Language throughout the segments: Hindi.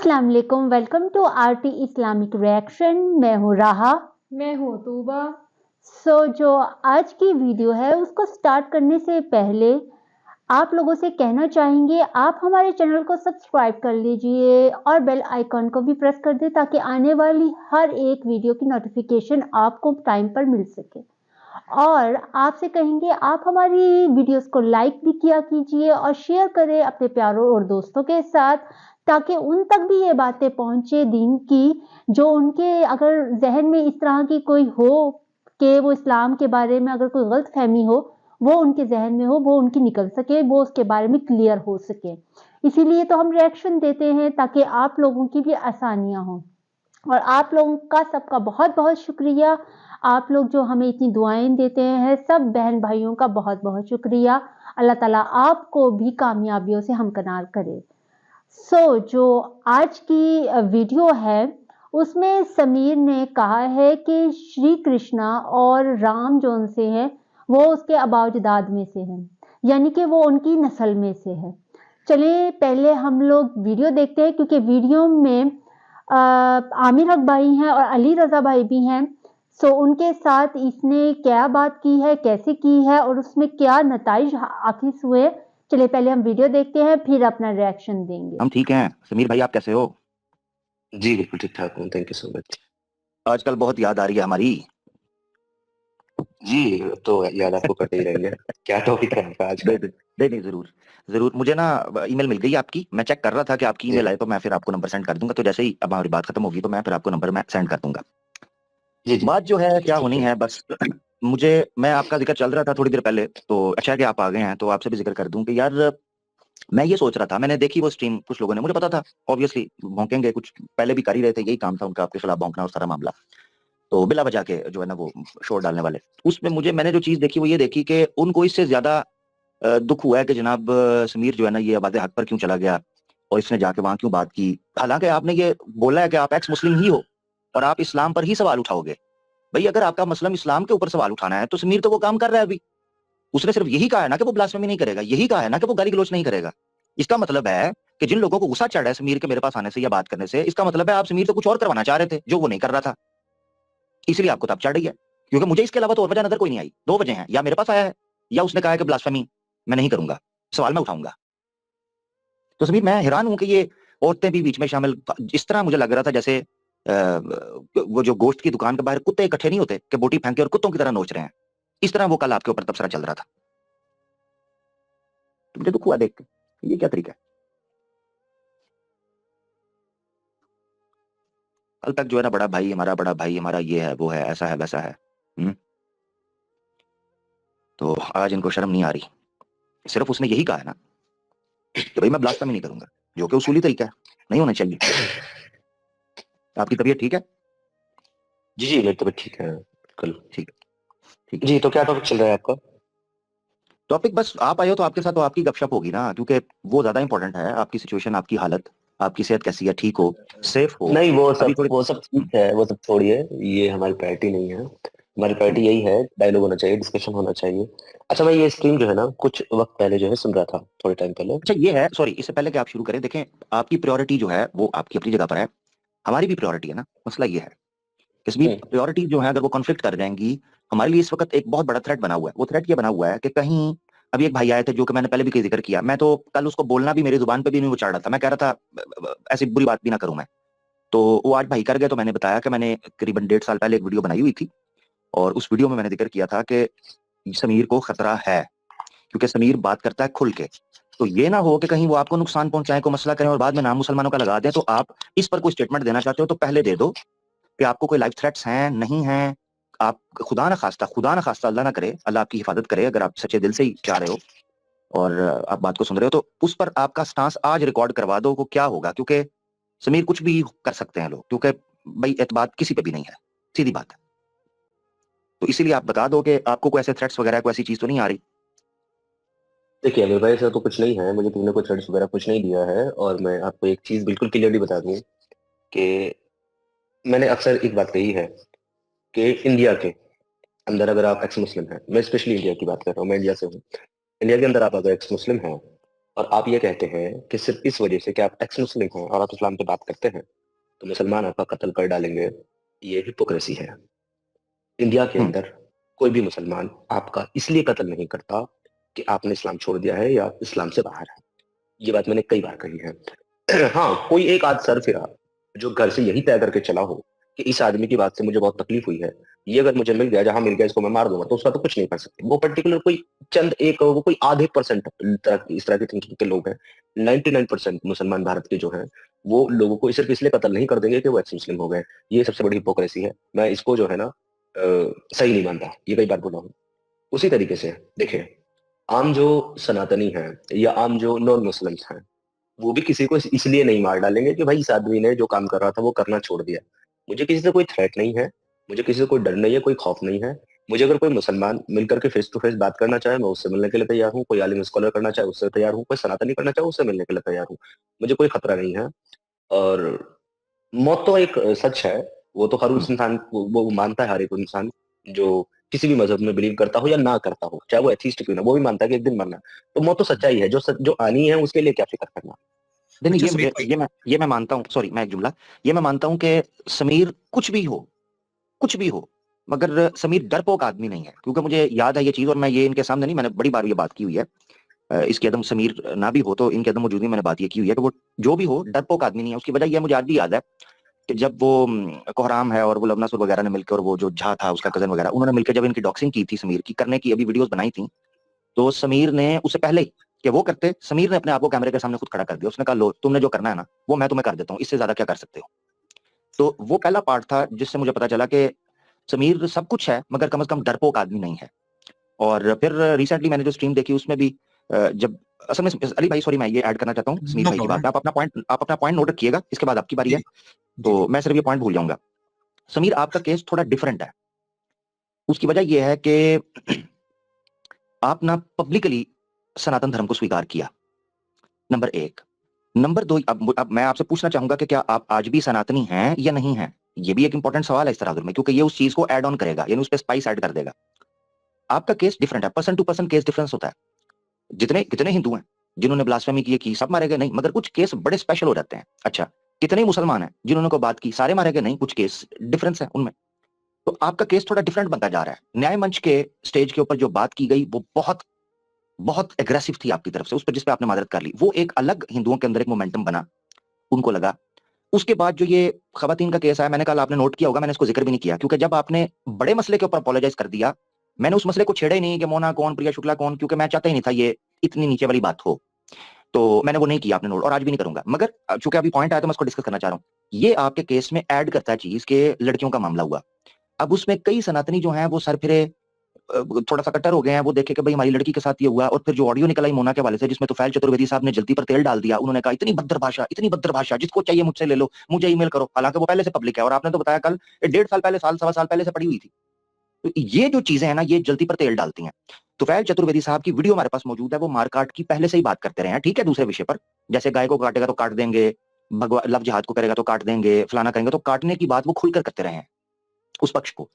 अस्सलाम वालेकुम, welcome to RT Islamic reaction. मैं हूँ राहा। मैं हूँ तूबा। जो आज की वीडियो है उसको स्टार्ट करने से पहले आप लोगों से कहना चाहेंगे आप हमारे चैनल को सब्सक्राइब कर लीजिए और बेल आइकॉन को भी प्रेस कर दें ताकि आने वाली हर एक वीडियो की नोटिफिकेशन आपको टाइम पर मिल सके। और आपसे कहेंगे आप हमारी वीडियोस को लाइक भी किया कीजिए और शेयर करें अपने प्यारों और दोस्तों के साथ ताकि उन तक भी ये बातें पहुंचे दीन की, जो उनके अगर जहन में इस तरह की कोई हो कि वो इस्लाम के बारे में अगर कोई गलत फहमी हो, वो उनके जहन में हो, वो उनकी निकल सके, वो उसके बारे में क्लियर हो सके। इसीलिए तो हम रिएक्शन देते हैं ताकि आप लोगों की भी आसानियां हों। और आप लोगों का सबका बहुत बहुत शुक्रिया। आप लोग जो हमें इतनी दुआएं देते हैं, सब बहन भाइयों का बहुत बहुत शुक्रिया। अल्लाह ताला आपको भी कामयाबियों से हमकनार करे। जो आज की वीडियो है उसमें समीर ने कहा है कि श्री कृष्णा और राम जो उनसे हैं वो उसके अबाउजदाद में से हैं, यानी कि वो उनकी नस्ल में से है। चलिए पहले हम लोग वीडियो देखते हैं क्योंकि वीडियो में आमिर हक भाई हैं और अली रजा भाई भी हैं। उनके साथ इसने क्या बात की है, कैसे की है और उसमें क्या नताइज आखिर हुए। चलिए पहले हम वीडियो देखते हैं फिर अपना रिएक्शन देंगे। हम ठीक हैं। समीर भाई आप कैसे हो? जी बिल्कुल ठीक ठाक हूँ, थैंक यू सो मच। आजकल बहुत याद आ रही है हमारी। जी तो याद आपको करते ही रहेंगे। क्या टॉपिक है आपका आज का? नहीं जरूर जरूर। मुझे ना ईमेल मिल गई आपकी, मैं चेक कर रहा था कि आपकी ईमेल आए तो मैं फिर आपको नंबर सेंड कर दूंगा। तो जैसे ही अब हमारी बात खत्म होगी तो मैं फिर आपको नंबर मैं सेंड कर दूंगा। जी जी बात जो है क्या होनी है बस मैं आपका जिक्र चल रहा था थोड़ी देर पहले, तो अच्छा है कि आप आ गए हैं तो आपसे भी जिक्र कर दूं कि यार मैं ये सोच रहा था, मैंने देखी वो स्ट्रीम, कुछ लोगों ने, मुझे पता था ऑब्वियसली भौंकेंगे, कुछ पहले भी कर ही रहे थे, यही काम था उनका आपके खिलाफ भौंकना और सारा मामला, तो बिला वजह के जो है ना वो शोर डालने वाले। उसमें मैंने जो चीज देखी वो ये देखी कि उनको इससे ज्यादा दुख हुआ है कि जनाब समीर जो है ना ये आवाज़ हक पर क्यों चला गया और इसने जाके वहां क्यों बात की। हालांकि आपने ये बोला है कि आप एक्स मुस्लिम ही हो और आप इस्लाम पर ही सवाल उठाओगे। भाई अगर आपका मसलम इस्लाम के ऊपर सवाल उठाना है तो समीर तो वो काम कर रहा है अभी। उसने सिर्फ यही कहा है ना कि वो ब्लास्फेमी नहीं करेगा, यही कहा है ना कि वो गाली गलौज नहीं करेगा। इसका मतलब है कि जिन लोगों को गुस्सा चढ़ा है समीर के मेरे पास आने से या बात करने से, इसका मतलब है आप समीर से कुछ और करवाना चाह रहे थे जो वो नहीं कर रहा था, इसलिए आपको तब चढ़ रही है। क्योंकि मुझे इसके अलावा तो और वजह नजर कोई नहीं आई। दो वजह हैं, या मेरे पास आया है या उसने कहा है कि ब्लास्फेमी मैं नहीं करूंगा, सवाल मैं उठाऊंगा। तो समीर मैं हैरान हूं कि ये औरतें भी बीच में शामिल। इस तरह मुझे लग रहा था जैसे वो जो गोश्त की दुकान के बाहर कुत्ते इकट्ठे नहीं होते कि बोटी फेंके और कुत्तों की तरह नोच रहे हैं, इस तरह वो कल आपके ऊपर तबसरा चल रहा था। तो मुझे दुख हुआ देख के, ये क्या तरीका है। कल तक जो है ना बड़ा भाई हमारा ये है वो है ऐसा है वैसा है। तो आज इनको शर्म नहीं आ रही। सिर्फ उसने यही कहा है ना कि भाई मैं ब्लास्फेमी नहीं करूंगा, जो कि उसूली तरीका है, नहीं होना चाहिए। आपकी तबीयत ठीक है? जी जी मेरी तबीयत ठीक है बिल्कुल। ठीक ठीक। जी तो क्या टॉपिक चल रहा है आपका? टॉपिक बस आप आए हो तो आपके साथ तो आपकी गपशप होगी ना, क्योंकि वो ज्यादा इंपॉर्टेंट है। आपकी सिचुएशन, आपकी हालत, आपकी सेहत कैसी है, ठीक हो, सेफ हो? नहीं अभी थोड़ी वो सब ठीक है, वो सब छोड़िए, ये हमारी प्रायोरिटी नहीं है। हमारी प्रायोरिटी यही है, डायलॉग होना चाहिए, डिस्कशन होना चाहिए। अच्छा मैं ये स्ट्रीम जो है ना कुछ वक्त पहले जो है सुन रहा था, थोड़े टाइम पहले। अच्छा ये है, सॉरी इससे पहले कि आप शुरू करें, देखें आपकी प्रायोरिटी जो है वो आपकी अपनी जगह पर है, हमारी भी प्रायोरिटी है ना। मसला ये है इसमें प्रायोरिटी जो है अगर वो कॉन्फ्लिक्ट कर जाएंगी, हमारे लिए इस वक्त एक बहुत बड़ा थ्रेट बना हुआ है। वो थ्रेट ये बना हुआ है कि कहीं, अभी एक भाई आए थे जो कि मैंने पहले भी कई जिक्र किया, मैं तो कल उसको बोलना भी मेरी जुबान पे भी नहीं वो चढ़ रहा था, मैं कह रहा था ऐसी बुरी बात भी ना करूं मैं। तो वो आज भाई कर गए, तो मैंने बताया कि मैंने करीबन 1.5 साल पहले एक वीडियो बनाई हुई थी और उस वीडियो में मैंने जिक्र किया था कि समीर को खतरा है, क्योंकि समीर बात करता है खुल के। तो ये ना हो कि कहीं वो आपको नुकसान पहुंचाए, को मसला करें और बाद में नाम मुसलमानों का लगा दें। तो आप इस पर कोई स्टेटमेंट देना चाहते हो तो पहले दे दो कि आपको कोई लाइफ थ्रेट्स हैं नहीं हैं। आप खुदा ना खास्ता अल्लाह ना करे, अल्लाह आपकी हिफाजत करे, अगर आप सच्चे दिल से ही चाह रहे हो और आप बात को सुन रहे हो तो उस पर आपका स्टांस आज रिकॉर्ड करवा दो को क्या होगा। क्योंकि समीर कुछ भी कर सकते हैं लोग, क्योंकि भाई एतबार किसी पे भी नहीं है, सीधी बात है। तो इसीलिए आप बता दो कि आपको कोई ऐसे थ्रेट्स वगैरह कोई ऐसी चीज तो नहीं आ रही। देखिए अमीर भाई ऐसा तो कुछ नहीं है, मुझे तुमने कोई थ्रेड्स वगैरह कुछ नहीं दिया है। और मैं आपको एक चीज बिल्कुल क्लियरली बता दूं कि मैंने अक्सर एक बात कही है कि इंडिया के अंदर अगर आप एक्स मुस्लिम हैं, मैं स्पेशली इंडिया की बात कर रहा हूँ, मैं इंडिया से हूँ, इंडिया के अंदर आप अगर एक्स मुस्लिम हैं और आप ये कहते हैं कि सिर्फ इस वजह से कि आप एक्स मुस्लिम हैं और आप इस्लाम पे बात करते हैं तो मुसलमान आपका कत्ल कर डालेंगे, ये हिपोक्रेसी है। इंडिया के अंदर कोई भी मुसलमान आपका इसलिए कत्ल नहीं करता कि आपने इस्लाम छोड़ दिया है या इस्लाम से बाहर है। ये बात मैंने कई बार कही है। हाँ, कोई एक आध सरफिरा जो घर से यही तय करके चला हो कि इस आदमी की बात से मुझे बहुत तकलीफ हुई है, ये अगर मुझे मिल गया, जहां मिल गया इसको मैं मार दूंगा, तो उसका तो कुछ नहीं कर सकते। वो पर्टिकुलर कोई चंद एक, वो कोई आधे परसेंट इस तरह की थिंकिंग के लोग हैं। 99% मुसलमान भारत के जो हैं वो लोगों को सिर्फ इसलिए कत्ल नहीं कर देंगे कि वो एक्स मुस्लिम हो गए। ये सबसे बड़ी हिपोक्रेसी है। मैं इसको जो है ना सही नहीं मानता, ये कई बार बोला हूँ। उसी तरीके से देखिए, आम जो सनातनी है या आम जो नॉन मुस्लिम्स हैं, वो भी किसी को इसलिए नहीं मार डालेंगे कि भाई इस आदमी ने जो काम कर रहा था वो करना छोड़ दिया। मुझे किसी से कोई थ्रेट नहीं है, मुझे किसी से कोई डर नहीं है, कोई खौफ नहीं है। मुझे अगर कोई मुसलमान मिलकर के फेस टू फेस बात करना चाहे, मैं उससे मिलने के लिए तैयार हूँ। कोई आलिम स्कॉलर करना चाहे, उससे तैयार हूँ। कोई सनातनी करना चाहे, उससे मिलने के लिए तैयार हूँ। मुझे कोई खतरा नहीं है। और मौत तो एक सच है, वो तो हर उस इंसान वो मानता है, हर एक इंसान जो किसी भी मजहब में बिलीव करता हो या ना करता हो, चाहे वो एथीस्ट क्यों ना, वो भी मानता है कि एक दिन मरना। तो मौत तो सच्चाई है, जो आनी है उसके लिए क्या फिक्र करना। नहीं अच्छा ये समीर भाई, ये मैं मानता हूँ, सॉरी मैं एक जुमला, ये मैं मानता हूँ कि समीर कुछ भी हो, मगर समीर डरपोक आदमी नहीं है। क्योंकि मुझे याद है ये चीज, और मैं ये इनके सामने नहीं, मैंने बड़ी बार ये बात की हुई है। इसके अदम समीर ना भी हो तो इनके अदम मौजूदगी में मैंने बात ये की हुई है कि वो जो भी हो डरपोक आदमी नहीं है। उसकी वजह यह मुझे आज भी याद है कि जब वो कोहराम है और वो लवनासुर वगैरह ने मिलकर, और वो जो झा था उसका कजन वगैरह, उन्होंने मिलकर जब इनकी डॉक्सिंग की थी समीर की, करने की अभी वीडियोस बनाई थी, तो समीर ने उससे पहले ही कि वो करते, समीर ने अपने आप को कैमरे के सामने खुद खड़ा कर दिया। उसने कहा लो तुमने जो करना है ना वो मैं तुम्हें कर देता हूँ, इससे ज्यादा क्या कर सकते हो। तो वो पहला पार्ट था जिससे मुझे पता चला कि समीर सब कुछ है मगर कम से कम डरपोक आदमी नहीं है। और फिर रिसेंटली मैंने जो स्ट्रीम देखी उसमें भी जब असल में अली भाई, सॉरी मैं ये ऐड करना चाहता हूँ समीर भाई की बात पे, आप अपना पॉइंट नोट रखिएगा, इसके बाद आपकी बारी है। तो मैं सिर्फ ये पॉइंट भूल जाऊंगा। समीर आपका केस थोड़ा डिफरेंट है। उसकी वजह यह है कि आप ना पब्लिकली सनातन धर्म को स्वीकार किया, नंबर एक। नंबर दो, अब मैं आपसे पूछना चाहूंगा कि क्या आप आज भी सनातनी हैं या नहीं हैं। ये भी एक इंपॉर्टेंट सवाल है इस तरह में, क्योंकि ये उस चीज को ऐड ऑन करेगा, यानी उस पर स्पाइस ऐड कर देगा। आपका केस डिफरेंट है, person to person case difference होता है। जितने कितने हिंदू हैं जिन्होंने ब्लास्फेमी की, सब मारे गए नहीं, मगर कुछ केस बड़े स्पेशल हो जाते हैं। अच्छा, कितने मुसलमान हैं जिन्होंने को बात की, सारे मारे गए नहीं, कुछ केस डिफरेंस है उनमें। तो आपका केस थोड़ा डिफरेंट बनता जा रहा है। न्याय मंच के स्टेज के ऊपर जो बात की गई वो बहुत बहुत एग्रेसिव थी आपकी तरफ से, उस पर जिस पे आपने मादरत कर ली, वो एक अलग हिंदुओं के अंदर एक मोमेंटम बना, उनको लगा। उसके बाद जो ये खवातीन का केस आया, मैंने कल, आपने नोट किया होगा, मैंने इसको जिक्र भी नहीं किया, क्योंकि जब आपने बड़े मसले के ऊपर अपोलोजाइज कर दिया, मैंने उस मसले को छेड़ा ही नहीं कि मोना कौन, प्रिया शुक्ला कौन, क्योंकि मैं चाहता ही नहीं था ये इतनी नीचे वाली बात हो। तो मैंने वो नहीं किया, आपने नोट, और आज भी नहीं करूंगा। मगर चूंकि अभी पॉइंट आया तो मैं उसको डिस्कस करना चाह रहा हूँ। ये आपके केस में ऐड करता है चीज के लड़कियों का मामला हुआ। अब उसमें कई सनातनी जो हैं वो सर फिरे, थोड़ा सा कट्टर हो गए हैं। वो देखे कि भाई हमारी लड़की के साथ ये हुआ। और फिर जो ऑडियो निकला मोना के वाले से, जिसमें तुफैल चतुर्वेदी साहब ने जल्दी पर तेल डाल दिया, उन्होंने कहा इतनी भद्र भाषा, जिसको चाहिए मुझसे ले लो, मुझे ईमेल करो। हालांकि वो पहले से पब्लिक है, और आपने तो बताया कल 1.5 साल पहले, साल सवा साल पहले से पड़ी हुई थी। तो ये जो चीजें हैं ना, ये जल्दी पर तेल डालती हैं। तुफैल चतुर्वेदी साहब की वीडियो हमारे पास मौजूद है, वो मारकाट की पहले से ही बात करते रहे हैं, ठीक है, दूसरे विषय पर, जैसे गाय को काटेगा तो काट देंगे, भगवा लव जिहाद को करेगा तो काट देंगे, फलाना करेंगे, तो काटने की बात वो खुलकर करते रहे हैं उस पक्ष को।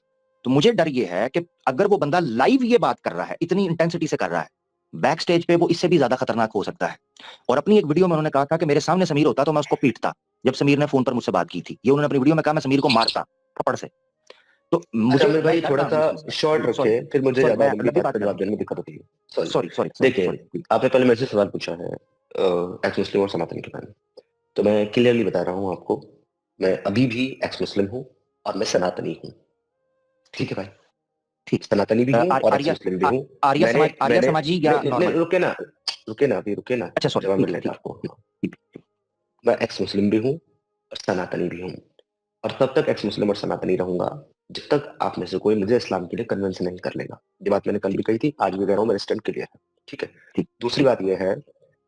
तो मुझे डर ये है कि अगर वो बंदा लाइव ये बात कर रहा है, इतनी इंटेंसिटी से कर रहा है, बैक स्टेज पे वो इससे भी ज्यादा खतरनाक हो सकता है। और अपनी एक वीडियो में उन्होंने कहा था कि मेरे सामने समीर होता तो मैं उसको पीटता, जब समीर ने फोन पर मुझसे बात की थी। ये उन्होंने अपनी वीडियो में कहा, मैं समीर को मारता थप्पड़ से। तो अच्छा मुझे अमीर भाई, थोड़ा सा शॉर्ट सॉरी रखे, फिर मुझे सॉरी ज्यादा मैं लंबी लंबी बात बात का कर रहा जवाब देने में दिक्कत होती है। हूँ, सॉरी। सॉरी सॉरी देखिए, सॉरी। आपने पहले मेरे से सवाल पूछा है एक्स मुस्लिम और सनातन के बारे में, तो मैं क्लियरली बता रहा हूँ आपको, मैं अभी भी एक्स मुस्लिम हूँ और मैं सनातनी हूँ। ठीक है भाई, ठीक। सनातनी भी हूँ और एक्स आर्य मुस्लिम भी हूँ। आर्य मैंने समाज, आर्य मैंने समाजी या नहीं, नॉर्मल? रुके ना अभी, रुके ना, अच्छा सॉरी, जवाब ठीक मिल है लेगा ठीक है आपको। ठीक ठीक ठीक। मैं एक्स मुस्लिम भी हूँ और सनातनी भी हूँ, और तब तक एक्स मुस्लिम और सनातनी रहूंगा जब तक आप में से कोई मुझे इस्लाम के लिए कन्विंस नहीं कर लेगा। ये बात मैंने कल भी कही थी, आज भी कह रहा हूँ, मेरा स्टैंड क्लियर है। ठीक है। ठीक दूसरी ठीक। बात यह है,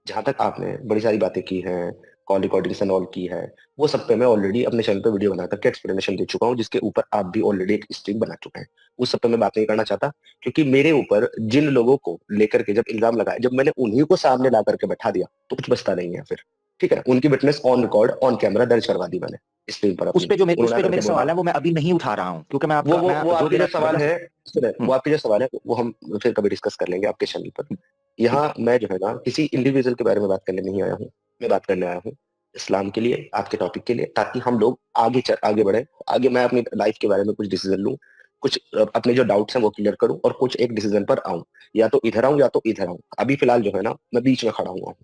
जहां तक आपने बड़ी सारी बातें की हैं, कॉल रिकॉर्डिंग्स एंड ऑल की है, वो सब पे मैं ऑलरेडी अपने चैनल पे वीडियो बना करके एक्सप्लेनेशन दे चुका हूँ, जिसके ऊपर आप भी ऑलरेडी एक स्ट्रीम बना चुके हैं। उस सब पे मैं बात नहीं करना चाहता, क्योंकि मेरे ऊपर जिन लोगों को लेकर के जब इल्जाम लगाया, जब मैंने उन्हीं को सामने ला करके बैठा दिया तो कुछ बचता नहीं है फिर। ठीक है, उनकी witness on record on camera दर्ज करवा दी मैंने स्क्रीन पर उस अपनी। पे जो उन्होंने मेरे आकर के बोला, सवाल है वो मैं अभी नहीं उठा रहा हूँ, क्योंकि मैं वो आपका वो मैं वो जो आपके भी जो सवाल वजह है, से सुने, वो आपके जो सवाल है वो हम फिर कभी डिस्कस कर लेंगे आपके चैनल पर। यहाँ मैं जो है ना किसी इंडिविजुअल के बारे में बात करने नहीं आया हूँ, मैं बात करने आया हूँ इस्लाम के लिए, आपके टॉपिक के लिए, ताकि हम लोग आगे बढ़े। आगे मैं अपनी लाइफ के बारे में कुछ डिसीजन लूँ, कुछ अपने जो डाउट्स हैं वो क्लियर करूँ और कुछ एक डिसीजन पर आऊँ, या तो इधर आऊँ या तो इधर आऊँ। अभी फिलहाल जो है ना मैं बीच में खड़ा हुआ हूँ,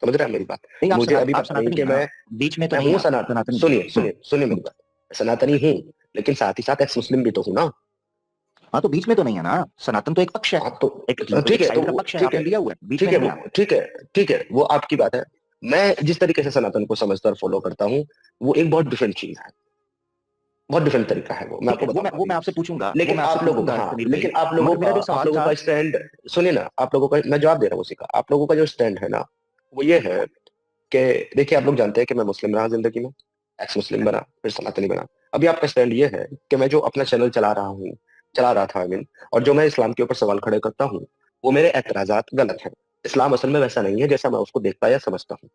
समझ रहे हैं मेरी बात? नहीं, मुझे अभी आप पता नहीं सनातनी कि है ना, मैं बीच में तो मैं नहीं हूँ है आप, सनातनी है। सुनिए सुनिए सुनिए मेरी बात, सनातनी हूँ, लेकिन साथ ही साथ एक्स मुस्लिम भी तो हूँ ना। हाँ, तो बीच में तो नहीं है ना, सनातन तो एक पक्ष है, हाँ तो ठीक एक है, साइड का पक्ष है, ठीक है, आपने लिया हुआ है, बीच ठीक में है, नहीं है आप। ठीक है, वो आपकी बात है। मैं जिस तरीके से सनातन को समझता और फॉलो करता हूँ, वो एक बहुत डिफरेंट चीज है, बहुत डिफरेंट तरीका है, वो मैं ठीक आपको है, बताऊंगा वो अभी। मैं आपसे पूछूंगा, वो लेकिन मैं आपसे आप लोगों का, पूछूंगा हाँ, समीर भाई, लेकिन मगर मेरा जो आप सवाल लोगों था। का स्टैंड, सुनिए ना, आप लोगों का, मैं जवाब दे रहा हूँ उसी का, आप लोगों का जो स्टैंड है ना, वो ये है कि देखिए, आप लोग जानते हैं कि मैं मुस्लिम रहा जिंदगी में, एक्स मुस्लिम बना, फिर सनातनी बना। अभी आपका स्टैंड ये है कि मैं जो अपना चैनल चला रहा था, आई मीन, और जो मैं इस्लाम के ऊपर सवाल खड़े करता हूँ, वो मेरे एतराजात गलत हैं। इस्लाम असल में वैसा नहीं है जैसा मैं उसको देखता या समझता हूँ।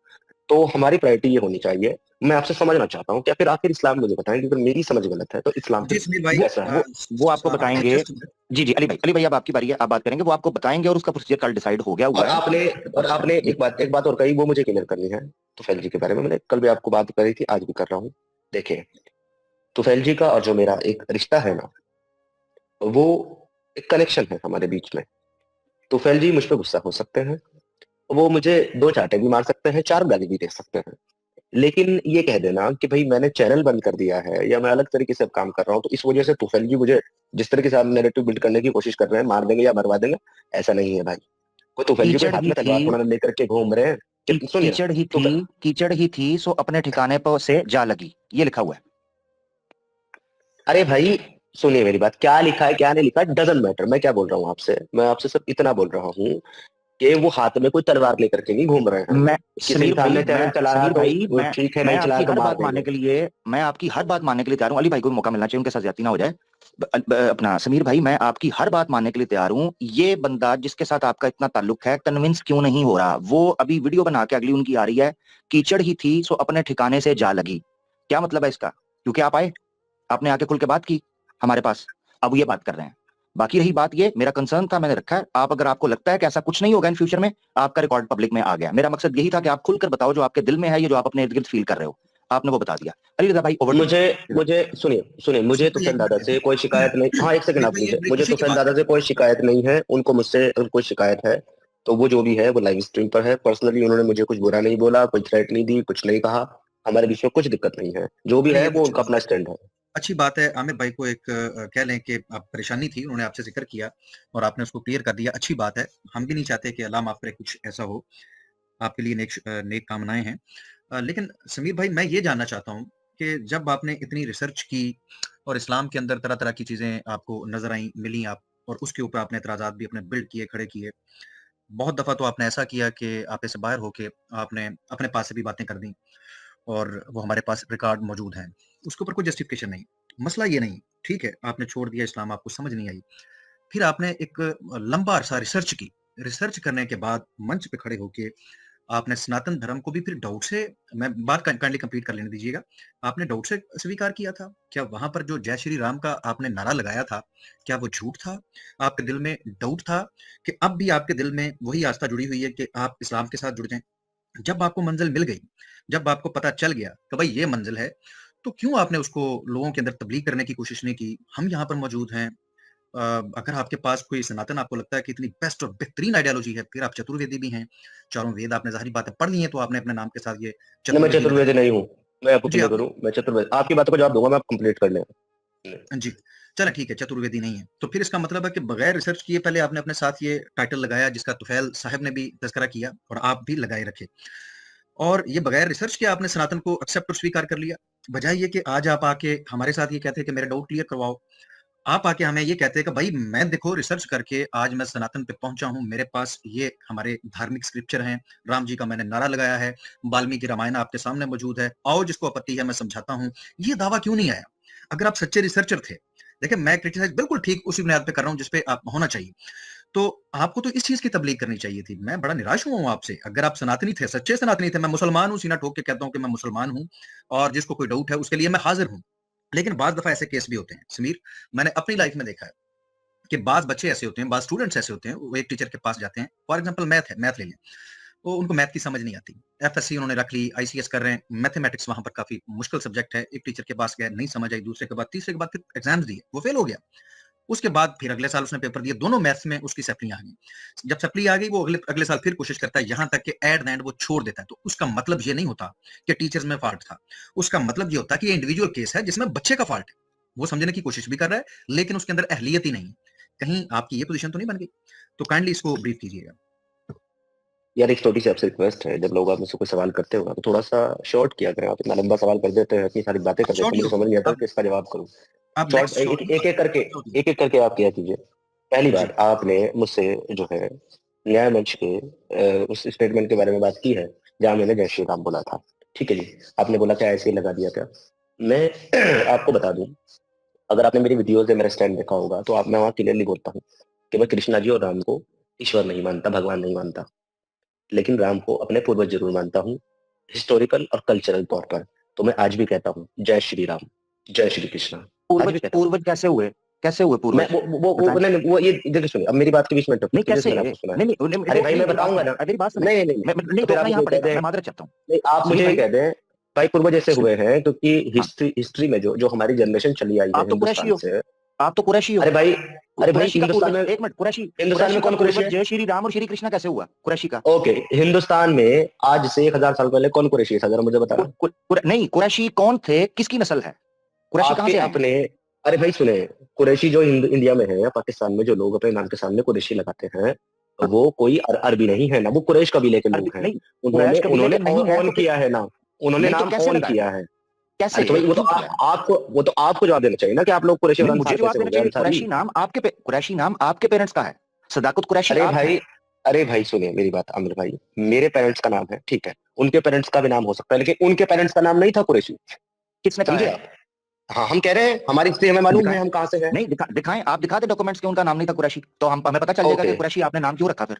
तो हमारी प्रायोरिटी ये होनी चाहिए, मैं आपसे समझना चाहता हूँ कि फिर आखिर इस्लाम मुझे बताएं कि अगर मेरी समझ गलत है तो इस्लाम जी फिर सुनील भाई, कैसा है? वो आपको बताएंगे। जस्ट जी जी, अली भाई अब आपकी बारी है, आप बात करेंगे, वो आपको बताएंगे, और उसका प्रोसीजर कल डिसाइड हो गया और हुआ है। आपने एक बात और कही, वो मुझे क्लियर करनी है। तुफैल जी के बारे में मैंने कल भी आपको बात करी थी, आज भी कर रहा हूँ। देखिए, तुफैल जी का और जो मेरा एक रिश्ता है ना, वो एक कनेक्शन है हमारे बीच में। तुफैल जी मुझ पर गुस्सा हो सकते हैं, वो मुझे दो चांटे भी मार सकते हैं, चार गाली भी दे सकते हैं, लेकिन ये कह देना कि भाई मैंने चैनल बंद कर दिया है या मैं अलग तरीके से अब काम कर रहा हूँ तो इस वजह से तुफैल जी मुझे जिस तरीके से आप नैरेटिव बिल्ड करने की कोशिश कर रहे हैं, मार देंगे या मरवा देंगे, ऐसा नहीं है भाई। कोई तुफैल जी कोई कीचड़ हाथ ही में थी, तलवार थोड़ा ना लेकर के घूम रहे हैं कि सुनिए ना, कीचड़ ही तो थी, कीचड़ ही थी, सो अपने ठिकाने पर से जा लगी, ये लिखा हुआ है। अरे भाई सुनिए मेरी बात, क्या लिखा है क्या नहीं लिखा डजंट मैटर। मैं क्या बोल रहा हूँ आपसे, मैं आपसे सिर्फ इतना बोल रहा हूँ कि वो हाथ में कोई तलवार लेकर के नहीं घूम रहे हैं। मैं किसी समीर इंसान भाई, ने चैनल चलाया तो वो मैं ठीक है, मैं नहीं चलाया आपकी तो हर मार बात मानने देंगे। के लिए, मैं आपकी हर बात मानने के लिए तैयार हूँ। अली भाई को भी मौका मिलना चाहिए, उनके साथ ज्यादती ना हो जाए। अपना समीर भाई, मैं आपकी हर बात मानने के लिए तैयार हूँ। ये बंदा जिसके साथ आपका इतना ताल्लुक है, कन्विंस क्यों नहीं हो रहा? वो अभी वीडियो बना के अगली उनकी आ रही है, कीचड़ ही थी सो अपने ठिकाने से जा लगी। क्या मतलब है इसका? क्योंकि आप आए, आपने आके खुल के बात की हमारे पास, अब ये बात कर रहे हैं। बाकी रही बात, ये मेरा कंसर्न था, मैंने रखा है। आप, अगर आपको लगता है कि ऐसा कुछ नहीं होगा इन फ्यूचर में, आपका रिकॉर्ड पब्लिक में आ गया। मेरा मकसद यही था कि आप खुलकर बताओ जो आपके दिल में है, ये जो आप अपने इर्द गिर्द फील कर रहे हो, आपने वो बता दिया। अली रजा भाई, ओवर टू मुझे मुझे सुनिए सुनिए, मुझे सुनील भाई तुफैल एक दादा से मिनट, कोई शिकायत नहीं, हाँ एक सेकंड सुनील आप भाई ये प्लीज, बड़ी मुझे खुशी की तुफैल बात दादा है। से कोई शिकायत नहीं है, उनको मुझसे अगर कोई शिकायत है तो वो जो भी है वो लाइव स्ट्रीम पर है। पर्सनली उन्होंने मुझे कुछ बुरा नहीं बोला, कोई थ्रेट नहीं दी, कुछ नहीं कहा, हमारे बीच में कुछ दिक्कत नहीं है, जो भी नहीं है ये तो वो अच्छी उनका बात अपना है, स्टैंड है। अच्छी बात है। आमिर भाई को एक कह लें कि आप परेशानी थी, उन्होंने आपसे जिक्र किया और आपने उसको क्लियर कर दिया, अच्छी बात है। हम भी नहीं चाहते कि अल्लाह माफ करे कुछ ऐसा हो, आपके लिए नेक कामनाएं हैं। लेकिन समीर भाई, मैं ये जानना चाहता हूँ कि जब आपने इतनी रिसर्च की और इस्लाम के अंदर तरह तरह की चीजें आपको नजर आई, मिली, आप और उसके ऊपर आपने एतराजात भी अपने बिल्ड किए, खड़े किए। बहुत दफा तो आपने ऐसा किया कि आपे से बाहर होके आपने अपने पास से भी बातें कर दी और वो हमारे पास रिकॉर्ड मौजूद हैं। उसके ऊपर कोई जस्टिफिकेशन नहीं, मसला ये नहीं, ठीक है, आपने छोड़ दिया इस्लाम, आपको समझ नहीं आई। फिर आपने एक लंबा अरसा रिसर्च की, रिसर्च करने के बाद मंच पे खड़े होके आपने सनातन धर्म को भी फिर डाउट से, मैं बात काइंडली कंप्लीट कर लेने दीजिएगा, आपने डाउट से स्वीकार किया था। क्या वहां पर जो जय श्री राम का आपने नारा लगाया था, क्या वो झूठ था? आपके दिल में डाउट था कि अब भी आपके दिल में वही आस्था जुड़ी हुई है कि आप इस्लाम के साथ जुड़ जाएं? जब आपको मंजिल मिल गई, जब आपको पता चल गया कि भाई ये मंजिल है, तो क्यों आपने उसको लोगों के अंदर तब्लीग करने की कोशिश नहीं की? हम यहाँ पर मौजूद हैं। अगर आपके पास कोई सनातन आपको लगता है कि इतनी बेस्ट और बेहतरीन आइडियोलॉजी है, फिर आप चतुर्वेदी भी हैं। चारों वेद आपने ज़ाहिर बात है पढ़ ली हैं, तो आपने अपने नाम के साथ ये नहीं, मैं चतुर्वेदी लगाई। चतुर्वेदी नहीं हूँ, मैं आपको जी, क्लियर आप करूँ, मैं चतुर्वेदी, आपकी बातों का जवाब दूंगा मैं, आप कंप्लीट कर लें। जी, चलें ठीक है, चतुर्वेदी नहीं है। तो फिर इसका मतलब है कि बगैर रिसर्च किए पहले आपने अपने साथ ये टाइटल लगाया, जिसका तुफैल साहब ने भी तज़किरा किया और आप भी लगाए रखे। और ये बगैर रिसर्च के आपने सनातन को एक्सेप्ट और स्वीकार कर लिया। बजाय ये कि आज आप आके हमारे साथ ये कहते हैं कि मेरा डाउट क्लियर करवाओ। आप आके हमें ये कहते हैं कि भाई मैं देखो रिसर्च करके आज मैं सनातन पे पहुंचा हूँ, मेरे पास ये हमारे धार्मिक स्क्रिप्चर हैं, राम जी का मैंने नारा लगाया है, वाल्मीकि रामायण आपके सामने मौजूद है, आओ जिसको आपत्ति है मैं समझाता हूँ। ये दावा क्यों नहीं आया? अगर आप सच्चे रिसर्चर थे, देखिए मैं क्रिटिसाइज बिल्कुल ठीक उसी बुनियाद पे कर रहा हूँ जिसपे आप होना चाहिए, तो आपको तो इस चीज की तबलीग करनी चाहिए थी। मैं बड़ा निराश हुआ हूँ आपसे। अगर आप सनातनी थे, सच्चे सनातनी थे, मैं मुसलमान हूँ, सीना ठोक के कहता हूँ कि मैं मुसलमान हूँ और जिसको कोई डाउट है उसके लिए मैं हाजिर हूँ। लेकिन बाज़ दफ़ा ऐसे केस भी होते हैं समीर, मैंने अपनी लाइफ में देखा है। कि बाज़ बच्चे ऐसे होते हैं, बाज़ स्टूडेंट्स ऐसे होते हैं, वो एक टीचर के पास जाते हैं, फॉर एग्ज़ाम्पल मैथ है, मैथ ले लें, तो उनको मैथ की समझ नहीं आती। एफएससी उन्होंने रख ली, आईसीएस कर रहे हैं, मैथमेटिक्स वहाँ पर काफ़ी मुश्किल सब्जेक्ट है, एक टीचर के पास गए, नहीं समझ आई, दूसरे के बाद, तीसरे के बाद फिर एग्ज़ाम्स दिए, वो फेल हो गया। उसके बाद फिर अगले साल उसने पेपर दिए, दोनों मैथ्स में उसकी सप्ली आ गई। जब सप्ली आ गई, वो अगले अगले साल फिर कोशिश करता है, यहाँ तक कि एट द एंड वो छोड़ देता है। तो उसका मतलब ये नहीं होता कि टीचर्स में फ़ॉल्ट था। उसका मतलब ये होता है कि ये इंडिविजुअल केस है जिसमें बच्चे का फ़ॉल्ट है। वो समझने की कोशिश भी कर रहा है, लेकिन उसके अंदर अहलियत ही नहीं है। कहीं आपकी ये पोज़ीशन तो नहीं बन गई? तो काइंडली इसको ब्रीफ कीजिएगा। यार एक छोटी सी आपसे रिक्वेस्ट है, जब लोग आप मुझसे कोई सवाल करते हो ना, तो थोड़ा-सा शॉर्ट किया करें। आप इतना लंबा सवाल कर देते हैं, इतनी सारी बातें कर देते शॉर्ट हैं, ही मुझे होगा। समझ नहीं आता अब कि इसका जवाब करूँ। अब शॉर्ट नेक्स्ट शॉर्ट एक-एक शॉर्ट ही एक-एक करके आप किया कीजिए। पहली जी। बात, आपने मुझसे जो है न्याय मंच के उस स्टेटमेंट के बारे में बात की है, जहाँ मैंने जय श्री राम बोला था। ठीक है जी। आपने बोला क्या ऐसे ही लगा दिया क्या? मैं आपको बता दूँ, अगर आपने मेरी वीडियोज़ या मेरा स्टैंड देखा होगा, तो मैं वहाँ क्लियरली बोलता हूँ कि मैं कृष्णा जी और राम को ईश्वर नहीं मानता, भगवान नहीं मानता। लेकिन राम को अपने पूर्वज ज़रूर मानता हूँ, हिस्टोरिकल और कल्चरल तौर पर। तो मैं आज भी कहता हूँ, जय श्री राम, जय श्री कृष्णा। आज भी पूर्वज कहता हूँ। पूर्वज कैसे हुए? कैसे हुए मैं पूर्वज? वो बताएं। नहीं, वो ये देखिए सुनिए, अब मेरी बात के बीच में नहीं टोकते कैसे? मैंने आपको सुना है। नहीं नहीं नहीं, अरे भाई नहीं, मैं मेरी बात बताऊंगा सुने, ना। मेरी बात सुने। नहीं नहीं नहीं, नहीं तो फिर आप टोकना यहाँ मुझे कह पड़ेगा, दें, मैं माजरत चाहता हूँ। नहीं आप समीर मुझे ये भाई कह दें, भाई पूर्वज ऐसे सुन, हुए हैं क्योंकि हाँ, हिस्ट्री में जो जो हमारी जनरेशन चली आई है आप तो कुरैशी हिंदुस्तान हो, से। आप तो कुरैशी हो। अरे भाई कुरैशी का हिंदुस्तान पूर्वज, में, एक मिनट, कुरैशी हिंदुस्तान कुरैशी में का कौन कुरैशी पूर्वज है? जय श्री राम और श्री कृष्णा कैसे हुआ कुरैशी का? ओके, हिंदुस्तान में आज से 1000 साल पहले कौन कुरैशी था, जरा मुझे बताना। नहीं, कुरैशी कौन थे, किसकी नस्ल है? कुरैशी कहाँ आपके से आए? अपने, अरे भाई सुने, कुरैशी जो इंडिया में है या पाकिस्तान में, जो लोग अपने नाम के सामने कुरैशी लगाते हैं, हाँ, वो कोई अरबी नहीं है ना, वो कुरैश कबीले के लोग अरबी हैं। नहीं, कुरैश उन्होंने कबीले उन्होंने के नहीं है ऑन तो फिर किया है नाम, उन्होंने नहीं तो नाम कैसे ऑन लगाया? किया है। कैसे, अरे तो भाई वो तो क्यों किया है? आपको, वो तो आपको जवाब देना चाहिए ना कि आप लोग कुरैशी और नहीं मुझे अंसार जवाब कैसे हो देना गए, चाहिए। अंसारी। कुरैशी नाम आपके पेरेंट्स का है, सदाकत कुरैशी अरे आप हैं। भाई, अरे भाई सुनिए मेरी बात आमिर भाई, मेरे पेरेंट्स का नाम है, ठीक है, उनके पेरेंट्स का भी नाम हो सकता है, लेकिन उनके पेरेंट्स का नाम नहीं था कुरैशी। किसने कहा समझे है? आप? हाँ हम कह रहे हैं, हमारी हिस्ट्री हमें मालूम दिखाएं। है हम कहाँ से हैं। नहीं दिखाएं, आप दिखा दे डॉक्यूमेंट्स के उनका नाम नहीं था कुरैशी, तो हम हमें पता चल जाएगा कि ओके कुरैशी आपने नाम क्यों रखा फिर।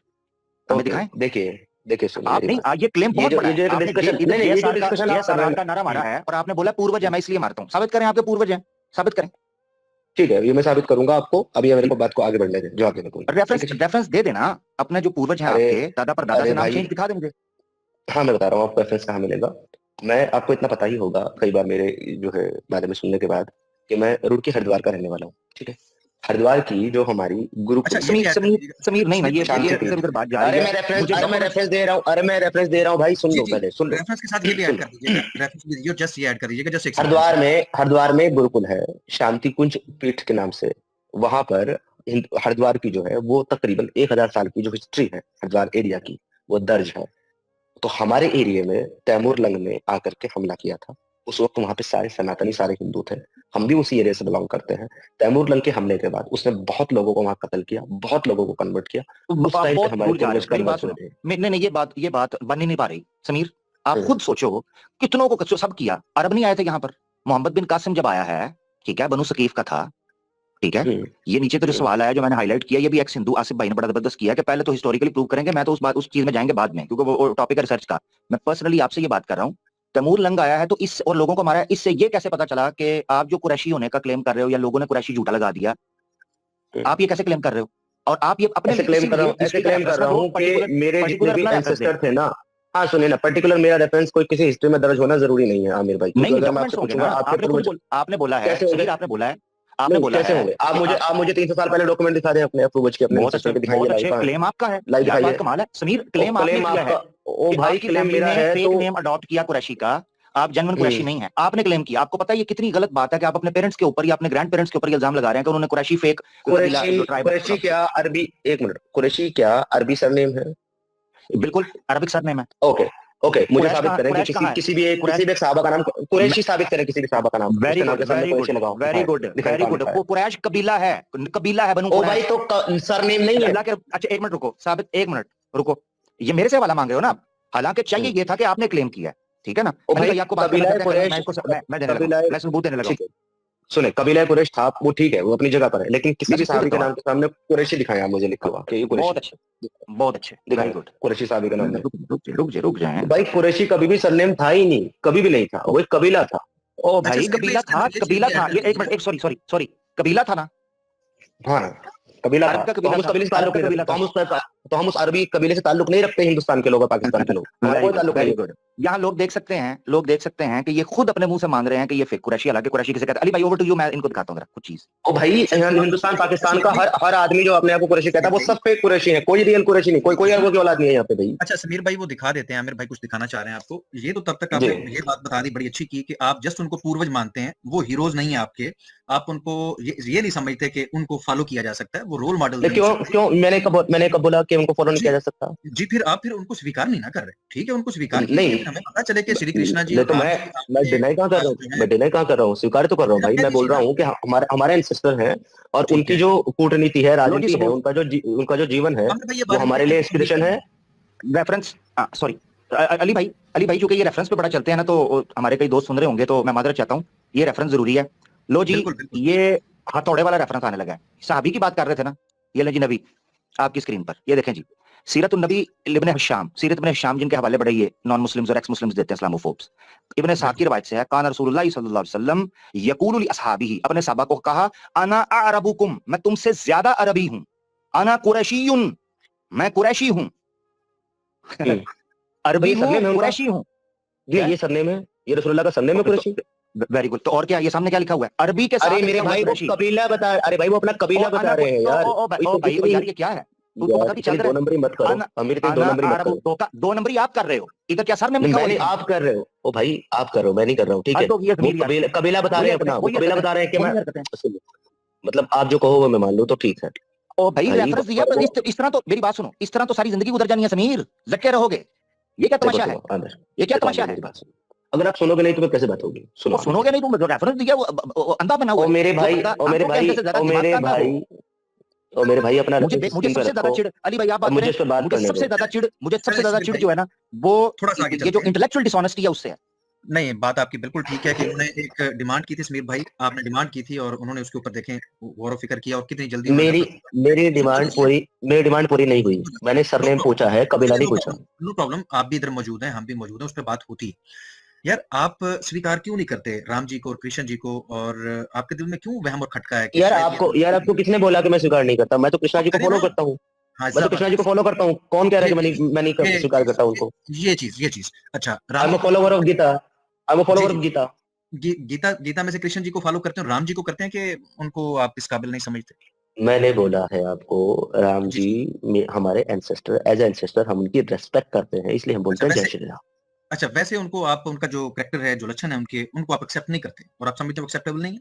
हमें ओके, दिखाएं। देखिए देखिए सुनिए आप मेरी नहीं बात। ये क्लेम बहुत बड़ा ये है, जो एक आपने डिस्कशन, इधर नहीं नहीं, ये जो डिस्कशन आप कर रहे JSRR हैं का नारा मारा ना, है और आपने बोला पूर्वज है, मैं इसलिए मारता हूँ। साबित करें आपके पूर्वज हैं, साबित करें। ठीक है, ये मैं साबित करूंगा आपको। अभी ये मेरे को बात को आगे बढ़ने दें, जवाब देने को। ठीक रेफरेंस है जी। रेफरेंस दे देना, अपने जो पूर्वज हैं अरे आपके दादा पर दादा अरे से नाम भाई, चेंज दिखा दे मुझे। हाँ मैं बता रहा हूँ आपको रेफरेंस कहाँ मिलेगा। मैं आपको इतना पता ही होगा कई बार मेरे जो है बारे में सुनने के बाद, कि मैं रुड़की हरिद्वार का रहने वाला हूँ। ठीक है, हरिद्वार की जो हमारी अच्छा गुरुकुल ये है, भी समीर ऐड कर समीर दीजिएगा। समीर नहीं ना, समीर ये भाई ये भी ये ऐड कर इधर दीजिए। उधर बात जा रही है। मुझे अरे मैं डॉक्यूमेंट्स, रेफरेंस दे रहा हूँ, अरे मैं रेफरेंस दे रहा हूँ भाई, सुन जी, लो जी। पहले, सुन लो रेफरेंस के साथ ये भी सुन ऐड लो। कर दीजिएगा। रेफरेंस भी दीजिए, जस्ट ये ऐड कर दीजिएगा, जस्ट 1 सेकंड हरिद्वार प्लीज़। में, हरिद्वार में एक गुरुकुल है, शांति कुंज पीठ के नाम से। वहां पर हरिद्वार की जो है वो तकरीबन 1000 साल की जो हिस्ट्री है हरिद्वार एरिया की, वो दर्ज है। तो हमारे एरिया में तैमूर लंग ने आकर के हमला किया था। उस वक्त वहां पे सारे सनातनी, सारे हिंदू थे। हम भी उसी एरिया से बिलोंग करते हैं। तैमूर लंग के हमले के बाद उसने बहुत लोगों को वहां कत्ल किया, बहुत लोगों को कन्वर्ट किया। उस आप टाइम पे बहुत हमारे दूर जा रहे पूर्वज हो, मेरी कन्वर्ट बात हुए सुनो। थे। नहीं नहीं, ये बात बन ही नहीं पा रही समीर। आप हम्म, खुद सोचो, कितनों को सब किया। अरब नहीं आए थे यहाँ पर। मोहम्मद बिन कासिम जब आया है, ठीक है, बनु सकीफ का था, ठीक है। हम्म, ये नीचे तो जो हम्म, सवाल आया जो मैंने हाईलाइट किया, ये भी एक्स हिंदू आसिफ भाई ने बड़ा जबरदस्त किया कि पहले तो हिस्टोरिकली प्रूव करेंगे, मैं तो उस चीज में जाएंगे बाद में, क्योंकि वो टॉपिक है रिसर्च का। मैं पर्सनली आपसे ये बात कर रहा हूँ। तैमूर लंग आया है तो इस और लोगों को मारा है, इससे ये कैसे पता चला कि आप जो कुरैशी होने का क्लेम कर रहे हो या लोगों ने कुरैशी झूठा लगा दिया, हम्म। आप ये कैसे क्लेम कर रहे हो? और आप ये अपने ऐसे लिए क्लेम किसी कर रहा लिए हूँ, ऐसे हिस्ट्री का क्लेम रेफरेंस कर ना रहा दो, हूँ कि पर्टिकुलर मेरे जितने पर्टिकुलर भी अपना रेफरेंस दे। एंसेस्टर थे ना, हाँ सुनिए ना, पर्टिकुलर मेरा रेफरेंस कोई किसी हिस्ट्री में दर्ज होना जरूरी नहीं है आमिर भाई, क्योंकि नहीं अगर मैं डॉक्यूमेंट्स आपसे होंगे ना, पूछूंगा आपके पूर्वज आपने बोला है कैसे होंगे, समीर, आपने नहीं बोला कैसे है होंगे, कि आप मुझे 300 साल पहले डॉक्यूमेंट दिखा दें अपने पूर्वज के, अपने एंसेस्टर के, दिखाइए बहुत लाइव अच्छे कहाँ है, क्लेम आपका है। लाइव यार बात दिखाइए। कमाल है समीर, ओ क्लेम आपने क्लेम किया आपका, है ओ कि भाई आपकी क्लेम फैमिली मेरा ने है फेक तो, नेम अडॉप्ट किया कुरैशी का, आप जेन्युइन कुरैशी हम्म, नहीं है, आपने क्लेम किया। आपको पता है ये कितनी गलत बात है कि आप अपने पेरेंट्स के ऊपर या अपने ग्रैंड पेरेंट्स के ऊपर इल्जाम लगा रहे हैं कि उन्होंने कुरैशी फेक कबीला कुरैशी, जो ट्राइब कुरैशी क्या अरबी, एक मिनट, कुरैशी क्या अरबी सरनेम है? बिल्कुल अरबिक सरनेम है। ओके ओके, मुझे साबित करें कि कुरैश कहाँ है? किसी भी एक सहाबा का नाम कुरैशी, साबित करें किसी भी सहाबा का नाम, वेरी उसके नाम गुड के सामने वेरी गुड कुरैशी लगाओ, वेरी दिखाएं, गुड दिखाएं वेरी कहाँ गुड। लिखा है। कुरैश कबीला है, बनु ओ भाई कुरैश। तो सरनेम नहीं है। अल्लाह के, अच्छा एक मिनट रुको साबित, एक मिनट रुको। ये मेरे से हवाला मांग रहे हो ना आप? हालांकि चाहिए हम्म, ये था कि आपने क्लेम किया है, ठीक है ना। ओ अली भाई भाई आपको बात करना कबीला चाहते हैं करें, कुरैश, मैं देने लगा हूं, कबीला, मैं सबूत देने लगा हूं। ठीक है, सुने, कबीला कुरैश था वो, ठीक है, वो अपनी जगह पर है, लेकिन किसी मैं भी सबूत सहाबी देता के हूँ नाम आपको। के सामने कुरैशी दिखाएं आप मुझे लिखा हुआ कि ये बहुत कुरैशी अच्छे, बहुत अच्छे, दिखाएं, वेरी गुड। कुरैशी सहाबी का नाम है। रुक जाए। तो भाई कुरैशी कभी भी सरनेम था ही नहीं, कभी भी नहीं था, वो एक कबीला था। ओ अच्छा भाई समीर भाई इसके अंदर ये चीज़ भी ऐड कर ये एक दीजिएगा। मिनट, एक सॉरी सॉरी सॉरी, कबीला था ना। हाँ कबीला अरब था, का तो कबीला हम उस था, कबीले से अरब ताल्लुक का नहीं कबीला रखते, था। तो हम उस अरबी कबीले से ताल्लुक नहीं रखते हिंदुस्तान के लोग और पाकिस्तान के लोग, हमारा कोई ताल्लुक वेरी नहीं गुड, वेरी गुड। लोग देख सकते हैं कि ये खुद अपने मुंह से मान रहे हैं कि ये फेक कुरैशी, हालांकि कुरैशी किसे कहते हैं। अली भाई ओवर टू यू, मैं इनको दिखाता हूं जरा कुछ चीज। ओ भाई, हिंदुस्तान पाकिस्तान का हर आदमी जो अपने आप को कुरैशी कहता है वो सब फेक कुरैशी है, कोई रियल कुरैशी नहीं, कोई अरबों की औलाद नहीं है यहाँ पे भाई। अच्छा समीर भाई वो दिखा देते हैं, आमिर भाई कुछ दिखाना चाह रहे हैं आपको। ये तो तब तक जी। आपने ये बात बता दी बड़ी अच्छी की कि आप जस्ट उनको पूर्वज मानते हैं, वो हीरोज नहीं है आपके। आप उनको ये नहीं समझते कि उनको फॉलो किया जा सकता है, वो रोल मॉडल नहीं क्यों है। क्यों मैंने कब बोला कि उनको फॉलो नहीं जी, किया जा सकता? जी फिर आप उनको स्वीकार नहीं ना कर रहे। ठीक है, उनको स्वीकार कीजिए, नहीं फिर हमें पता चले कि श्री कृष्णा जी नहीं, और तो राम मैं जी मैं आपके डिनाई कहाँ कर रहा हूँ, जो है, मैं डिनाई कहाँ कर रहा हूँ, स्वीकार तो कर रहा हूँ फिर आप भाई। कह मैं बोल दीजिए रहा ना। हूँ कि हमारे एंसेस्टर हैं और ठीक उनकी है, जो कूटनीति है, लो जी राजनीति है, सबूत, उनका जो जीवन है आमिर भाई ये वो बात हमारे लिए बिल्कुल नहीं इंस्पिरेशन है। करनी। रेफरेंस, सॉरी अली भाई चूंकि ये रेफरेंस पे बड़ा चलते हैं ना, तो हमारे कई दोस्त सुन रहे होंगे, तो मैं माजरत चाहता हूँ, ये रेफरेंस जरूरी है। लो जी, बिल्कुल बिल्कुल। ये हथौड़े वाला रेफरेंस आने लगा है। साहबी की बात कर रहे थे ना, ये ले जी नबी आपकी स्क्रीन पर, ये देखें जी। सीरत नबी इब्न हिशाम, सीरत इब्न हिशाम जिनके हवाले बड़े ये नॉन मुस्लिम्स और एक्स मुस्लिम्स देते हैं, इस्लामोफोब्स। इब्न साद की रवायत से है, कान रसूलुल्लाह सल्लल्लाहु अलैहि वसल्लम यकूलु लि अस्हाबिही, अपने सहाबा को कहा, अना अरबुकुम, मैं तुमसे ज्यादा अरबी हूं, अना कुरैशियुन, मैं कुरैशी हूं। भाई अरबी ये हूँ, सरनेम है उनका, कुरैशी हूँ। ये सरनेम है, ये रसूलुल्लाह का सरनेम है कुरैशी। Very good. तो और क्या, ये सामने क्या लिखा हुआ है, अरबी के अरे साथ मेरे लिखा हुआ है भाई वो कुरैशी। कबीला बता, अरे भाई वो अपना कबीला बता रहे हैं यार। भाई ओ तो भाई, कितनी यार ये क्या है, तुमको पता यार, भी इतनी चल रहा दो है। नंबरी मत करो, अना अमीर इतनी दो अना नंबरी मत अरबु, करो। दो नंबरी आप कर रहे हो, इधर क्या सरनेम लिखा हुआ मैंने, लिखा हुआ आप कर रहे हो, ओ भाई आप कर रहे हो, मैं नहीं कर रहा हूँ, ठीक है। है। हद होगी ये वो ज़मीर यार, कबीला बता रहे हैं अपना, वो कबीला बता रहे हैं कि मैं, वही हरकतें। सुनो, मतलब आप जो कहो वो मैं मान लूं तो ठीक है ओ भाई भाई। रेफरेंस दिया, पर इस तरह तो मेरी बात सुनो, इस तरह तो सारी जिंदगी गुजर जानी है समीर, लटके रहोगे। ये क्या देखो तमाशा है, सुनो आमिर, ये क्या देखो तमाशा आमिर है। मेरी बात सुनो, अगर आप सुनोगे नहीं तो फिर कैसे बात होगी? सुनो वो आमिर सुनोगे भाई, नहीं, तुम जो रेफरेंस दिया वो अंधा बना हुआ ओ है। मेरे जो भाई, बंदा ओ मेरे आंखों के भाई, अंधे से ज्यादा ओ दिमाग मेरे का अंधा हो, भाई, ओ मेरे भाई, अपना मुझे रेफरेंस मुझे स्क्रीन पे सबसे ज्यादा रखो चिढ़, अली भाई आप और बात मुझे करें, इस पर बात मुझे करने सबसे दो। ज्यादा चिढ़, मुझे सबसे चलिए ज्यादा समीर चिढ़ भाई जो है ना, वो थोड़ा सा आगे ये जो चलते हैं। इंटेलेक्चुअल डिसऑनेस्टी है उससे है। नहीं, बात आपकी बिल्कुल ठीक है कि उन्होंने एक डिमांड की थी समीर भाई, आपने डिमांड की थी और उन्होंने उसके ऊपर देखें गौर फ़िक्र किया और कितनी जल्दी उन्होंने मेरी नफ़रत। मेरी सुन डिमांड लीजिए, पूरी, मेरी डिमांड पूरी नहीं हुई, मैंने नो सरनेम प्रॉब्लम, पूछा है, कबीला नहीं नो पूछा। प्रॉब्लम, नो प्रॉब्लम, आप भी इधर मौजूद हैं, हम भी मौजूद हैं, उस पे बात होती है। यार आप स्वीकार क्यों नहीं करते राम जी को और कृष्ण जी को, और आपके दिल में क्यों वहम और खटका है कि शायद ये यार आपको किसने बोला कि मैं स्वीकार नहीं करता? मैं तो कृष्णा आप जी को करें फॉलो ना। करता हूँ, हाँ, मैं तो कृष्णा जी को ज़बरदस्त। फॉलो करता हूँ। कौन कह रहा है ये कि चीज़, मैं नहीं ये स्वीकार चीज़, करता उनको? ये चीज़। अच्छा, आई राम एम जी अ को तो follower of Gita, I am a जी, फॉलोवर जी। ऑफ गीता। गीता में से कृष्ण जी को फॉलो करते हो, राम जी को करते हैं कि उनको आप इस काबिल नहीं समझते? मैंने बोला है आपको, राम जी, जी जी। हमारे एंसेस्टर, एज एंसेस्टर हम उनकी रेस्पेक्ट करते हैं, इसलिए हम अच्छा बोलते हैं जय वैसे, श्री राम। उनको आप उनका जो कैरेक्टर है, जो लक्षण है उनके, उनको आप एक्सेप्ट नहीं करते और आप समझते हो एक्सेप्टेबल नहीं है?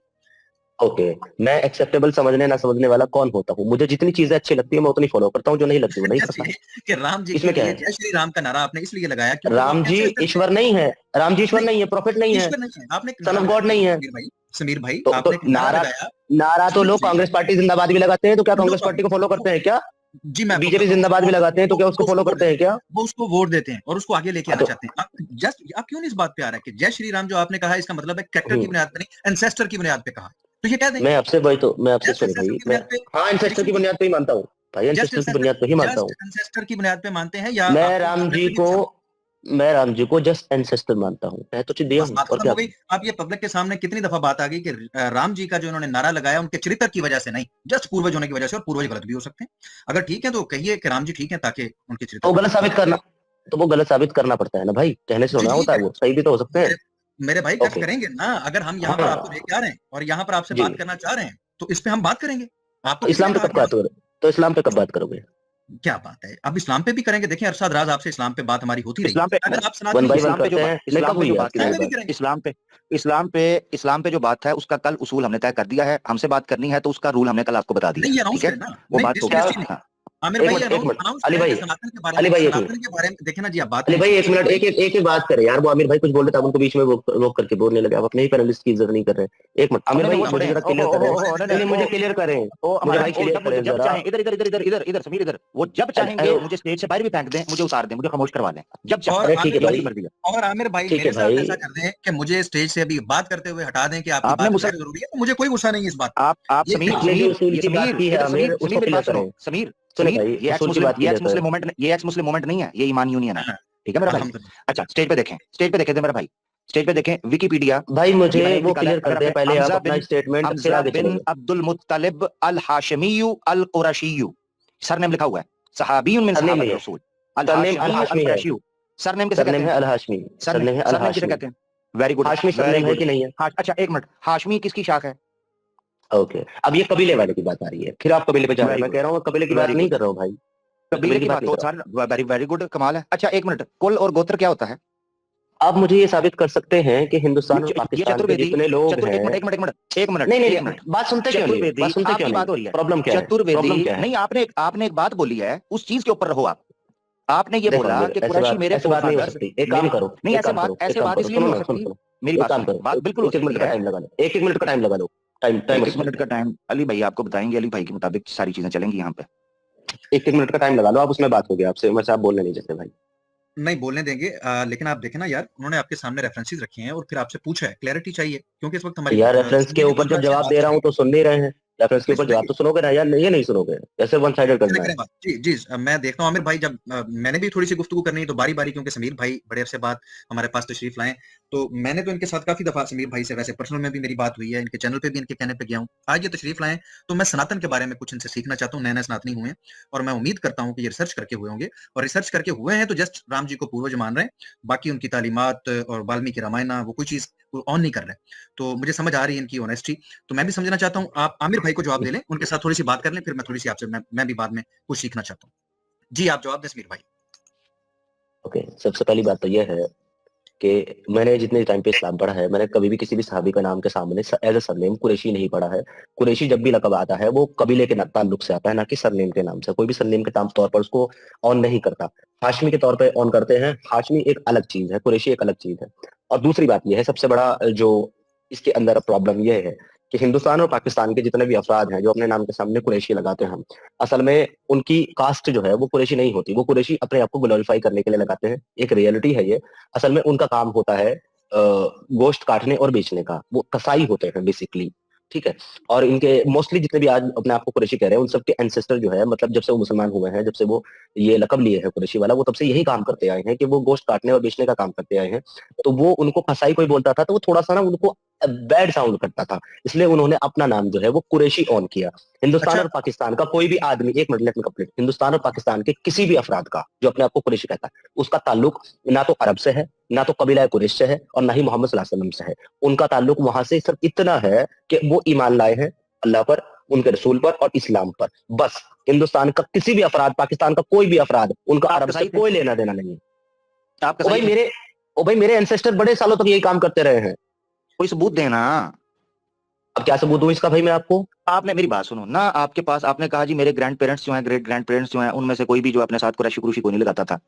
ओके, मैं एक्सेप्टेबल समझने ना समझने वाला कौन होता हूँ? मुझे जितनी चीजें अच्छी लगती है मैं उतनी फॉलो करता हूँ, जो नहीं लगती वो नहीं जैसे करता। ये कि राम जी के इसमें क्या लिए है? जय श्री राम का नारा आपने इसलिए लगाया क्योंकि वो राम आपके जी एंसेस्टर थे। ईश्वर नहीं है, राम जी ईश्वर नहीं, नहीं है, प्रॉफिट नहीं है, ईश्वर नहीं है। आपने एक सन नारा ऑफ गॉड लगाया नहीं है। समीर भाई तो आपने एक नारा नारा, लगाया। नारा तो सुनिए तो लोग सही। कांग्रेस पार्टी जिंदाबाद भी लगाते हैं, तो क्या नो कांग्रेस पार्टी को फॉलो प्रॉब्लम। करते हैं क्या? जी, मैं आपको बीजेपी बताता हूँ, जिंदाबाद भी लगाते हैं, तो क्या उसको फॉलो करते हैं क्या? वो उसको वोट देते हैं और उसको आगे लेके हाँ आना तो चाहते हैं। आप क्यों नहीं इस बात पे आ रहे हैं कि जय श्री राम जो आपने कहा है, इसका मतलब है कैरेक्टर की हम्म, बुनियाद पे नहीं, एंसेस्टर की बुनियाद पे कहा। तो ये कह दें, मैं आपसे वही तो, मैं आपसे जस्ट सुनो एंसेस्टर भाई, की मैं, बुनियाद पे हाँ एंसेस्टर कृष्ण की जी, बुनियाद पे ही मानता हूँ भाई, एंसेस्टर की बुनियाद पे ही मानता हूँ। जस्ट एंसेस्टर की बुनियाद पे मानते हैं या मैं आपको राम जी कैरेक्टर भी को, पसंद है? मैं राम जी को जस्ट एंसेस्टर मानता हूँ, कह तो दिया बस हूँ, बात और खत्म क्या हो गई। करूं? आप ये पब्लिक के सामने कितनी दफा बात आ गई कि राम जी का जो इन्होंने नारा लगाया उनके चरित्र की वजह से नहीं, जस्ट पूर्वज होने की वजह से, और पूर्वज गलत भी हो सकते हैं। अगर ठीक है तो कहिए कि राम जी ठीक है, ताकि उनके चरित्र तो पे गलत बात हो। साबित करना, तो वो गलत साबित करना पड़ता है ना भाई, कहने से जी होना ठीक होता है, है, वो सही भी तो हो सकते हैं। मेरे मेरे भाई कर ओके, करेंगे ना। अगर हम यहाँ पर आपको हाँ लेके आ रहे हैं और यहाँ पर आपसे जी, बात करना चाह रहे हैं तो इस पे हम बात करेंगे। आपको तो किसने इस्लाम पे कहा कब कि बात हम, करोगे? तो इस्लाम पे कब बात करोगे? क्या बात है, अब इस्लाम पे भी करेंगे। देखिए अरशद राज, आपसे इस्लाम पे बात हमारी होती रही इस्लाम पे, है। अगर आप वन सनातनी बाई हैं वन इस्लाम पे जो करते बात, हैं, नहीं कब हुई है आपकी इस्लाम मेरी पे भी बात? करेंगे। इस्लाम पे जो बात है उसका कल उसूल हमने तय कर दिया है, हमसे बात करनी है तो उसका रूल हमने कल आपको बता दिया नहीं, है, ये अनाउंस ठीक है, करें ना। वो नहीं, बात होगी। क्या? डिसऑनेस्टी नहीं। हाँ, आमिर एक भाई मिनट, एक मिनट, अनाउंस अली करें भाई, कि सनातन के बारे अली में, भाई एक मिनट, देखिए ना जी, आप बात अली नहीं भाई एक सुनते। मिनट, एक एक बात करें यार, वो आमिर भाई कुछ बोल रहे थे, आप उनको बीच में रोक करके बोलने लगे, आप अपने ही पैनलिस्ट की इज्जत नहीं कर रहे। एक मिनट आमिर नहीं नहीं, भाई, वो छोड़े मुझे हैं, जरा ओ क्लियर ओ करें, ओ ओ नहीं नहीं नहीं, मुझे क्लियर करें, ओ मुझे हमारे भाई ओ क्लियर जब करें जब जरा। चाहें, इधर इधर इधर इधर इधर इधर समीर, इधर वो जब चाहेंगे मुझे स्टेज से बाहर भी फेंक दें, मुझे उतार दें, मुझे खामोश करवा लें, जब चाहें, और अरे ठीक है आमिर ये भाई, उनकी भाई, मर्जी है। ठीक है मेरे साथ भाई, ऐसा कर दें कि मुझे स्टेज से अभी बात करते हुए हटा दें कि आपकी आपने बात मुसल गैर जरूरी है, तो मुझे कोई गुस्सा नहीं है इस बात पे। आप ये समीर, काम आपने जो समीर उसूल ये की बात समीर की है इधर, आमिर, समीर उसको मेरी क्लियर बात सुनो, करें। समीर सुने भाई, ये एक्स उसूल की मुस्लिम, बात क्लियर करें। ये एक्स मुस्लिम मूवमेंट नहीं है, ये ईमान यूनियन है, हाँ, ठीक है मेरा भाई। अल्हम्दुलिल्लाह। अच्छा स्टेज पे देखें, स्टेज पे देखें थे मेरा भाई, स्टेज पे देखें विकिपीडिया। भाई मुझे ये मैंने वो निकाला है, क्लियर अगर करते हैं आपने पहले आप हमजा अपना बिन स्टेटमेंट फिर हमजा आगे बिन चलेंगे। अब्दुल मुत्तलिब अल हाशिमीयू अल कुरैशियू, सरनेम लिखा हुआ है, सहाबीयुन मिन सरनेम सहाबत नहीं है, रसूल, अल सरनेम अल हाशिमीयू अल हाशमी है, कुरैशियू। सरनेम किसे कहते सरनेम है हैं? अल हाशमी, सरनेम सरनेम है अल सरनेम किसे हाशमी। कहते हैं? Very good, Hashmi very surname है गुड। कि नहीं है? अच्छा एक मिनट, हाशमी किसकी शाख है? ओके, अब ये कबीले वाले की बात आ रही है, फिर आप कबीले पे जा रहे हैं। वेरी मैं गुड, कह रहा हूँ कबीले की बात वेरी नहीं गुड। कर रहा हूँ भाई, मैं कबीले की बात बात नहीं तो कर रहा सर वेरी वेरी गुड, कमाल है। अच्छा एक मिनट, कुल और गोत्र क्या होता है? हूँ। आप मुझे ये साबित कर सकते हैं कि हिंदुस्तान और ये पाकिस्तान के चतुर्वेदी, जितने लोग चतुर हैं। एक मिनट एक मिनट एक मिनट एक मिनट नहीं नहीं एक नहीं, मिनट, बात सुनते क्यों नहीं है? चतुर्वेदी बात सुनते क्यों आपकी नहीं बात हो है? रही है। प्रॉब्लम क्या है? चतुर्वेदी प्रॉब्लम क्या है? नहीं, आपने एक बात बोली है, उस चीज के ऊपर रहो आप। आपने ये देखो बोला मेरे कि कुरैशी मेरे ऐसे बात नहीं हो फोरफादर्स, सकती। एक काम मेरे करो, नहीं एक ऐसे काम करो, एक ऐसे काम बात करो, इसलिए सुनो नहीं हो ना, सुनो सकती। सुनो, मेरी एक बात काम सुने, करो, बात बिल्कुल हो एक एक सकती मिनट का है। टाइम लगा लो, एक एक मिनट का टाइम लगा लो, टाइमर एक मिनट का टाइम, अली भाई आपको बताएंगे, अली भाई के मुताबिक सारी चीजें चलेंगी यहाँ पे। एक एक मिनट का टाइम लगा लो, आप उसमें बात होगी आपसे, वैसे आप बोलने नहीं देते भाई। नहीं बोलने देंगे, लेकिन आप देखें ना यार, उन्होंने आपके सामने रेफरेंसेस रखे हैं और फिर आपसे पूछा है, क्लैरिटी चाहिए, क्योंकि इस वक्त हमारी यार रेफरेंस के तस्वीर ऊपर जब गुजरात से जवाब बात दे चल रहा रही हूँ है। तो सुन नहीं रहे हैं। रेफरेंस के नहीं ऊपर जवाब सुनेंगे, तो सुनोगे ना यार, ये नहीं सुनोगे, ऐसे वन साइडेड चले करना है। करें बात। जी जी, मैं देखता हूँ आमिर भाई, जब मैंने भी थोड़ी सी गुफ्तगू करनी है तो बारी बारी, क्योंकि समीर भाई बड़े अरसे बाद हमारे पास तशरीफ लाए, तो मैंने तो इनके साथ काफी दफा समीर भाई से वैसे पर्सनल में भी मेरी बात हुई है, इनके चैनल पे भी इनके कहने पे गया हूँ। आज ये तशरीफ लाए तो मैं सनातन के बारे में कुछ इनसे सीखना चाहता हूँ, नए नए सनातनी हुए हैं और मैं उम्मीद करता हूँ कि ये रिसर्च करके हुए होंगे, और रिसर्च करके हुए हैं तो जस्ट राम जी को पूर्वज मान रहे हैं, बाकी उनकी तालीमात और वाल्मीकि रामायण वो कोई चीज ऑन नहीं कर रहे। तो मुझे समझ आ रही है इनकी ऑनेस्टी, तो मैं भी समझना चाहता हूँ। आप आमिर भाई को जवाब दे लें, उनके साथ थोड़ी सी बात कर लें, फिर मैं थोड़ी सी आपसे मैं भी बाद में कुछ सीखना चाहता हूँ। जी आप जवाब दें समीर भाई। ओके, सबसे पहली बात तो यह है कि मैंने जितने टाइम पे इस्लाम पढ़ा है, मैंने कभी भी किसी भी सहाबी का नाम के सामने एज ए सरनेम कुरैशी नहीं पढ़ा है। कुरैशी जब भी लकब आता है वो कबीले के ताल्लुक से आता है, ना कि सरनेम के नाम से। कोई भी सरनेम के तौर पर उसको ऑन नहीं करता। हाशमी के तौर पर ऑन करते हैं। हाशमी एक अलग चीज है, कुरैशी एक अलग चीज है। और दूसरी बात यह है, सबसे बड़ा जो इसके अंदर प्रॉब्लम यह है कि हिंदुस्तान और पाकिस्तान के जितने भी अफराद हैं जो अपने नाम के सामने कुरैशी लगाते हैं, असल में उनकी कास्ट जो है वो कुरैशी नहीं होती। वो कुरैशी अपने आप को ग्लोरीफाई करने के लिए लगाते हैं, एक रियलिटी है ये। असल में उनका काम होता है गोश्त काटने और बेचने का। वो कसाई होते हैं बेसिकली, ठीक है। और इनके मोस्टली जितने भी आज अपने आप को कुरैशी कह रहे हैं, उन सबके एंसेस्टर जो है, मतलब जब से वो मुसलमान हुए हैं, जब से वो ये लकब लिए हैं कुरैशी वाला, वो तब से यही काम करते आए हैं कि वो गोश्त काटने और बेचने का काम करते आए हैं। तो वो उनको कसाई कोई बोलता था तो वो थोड़ा सा ना उनको बैड साउंड करता था, इसलिए उन्होंने अपना नाम जो है वो कुरैशी ऑन किया। हिंदुस्तान अच्छा और पाकिस्तान का कोई भी आदमी, एक minute let me complete, Hindustan और पाकिस्तान के किसी भी अफराद का जो अपने आप को कुरैशी कहता है, उसका ताल्लुक ना तो अरब से है, ना तो कबीला कुरैश से है, और ना ही मोहम्मद सल्लल्लाहु अलैहि वसल्लम से है। उनका ताल्लुक वहां से सिर्फ इतना है कि वो ईमान लाए हैं अल्लाह पर, उनके रसूल पर और इस्लाम पर, बस। हिंदुस्तान का किसी भी अफराद, पाकिस्तान का कोई भी अफराद, उनका आप अरब से कसाई थे? कोई लेना देना नहीं है। आप ओ भाई कसाई थे? मेरे ओ भाई मेरे एंसेस्टर बड़े सालों तक यही काम करते रहे हैं। कोई सबूत देना। अब क्या सबूत दूं इसका भाई मैं आपको? आपने मेरी बात सुनो ना, आपके पास आपने कहा जी मेरे ग्रैंड पेरेंट्स जो हैं, ग्रेट ग्रैंड पेरेंट्स जो हैं, उनमें से कोई भी जो अपने साथ कुरैशी कुरैशी कोई नहीं लगाता था,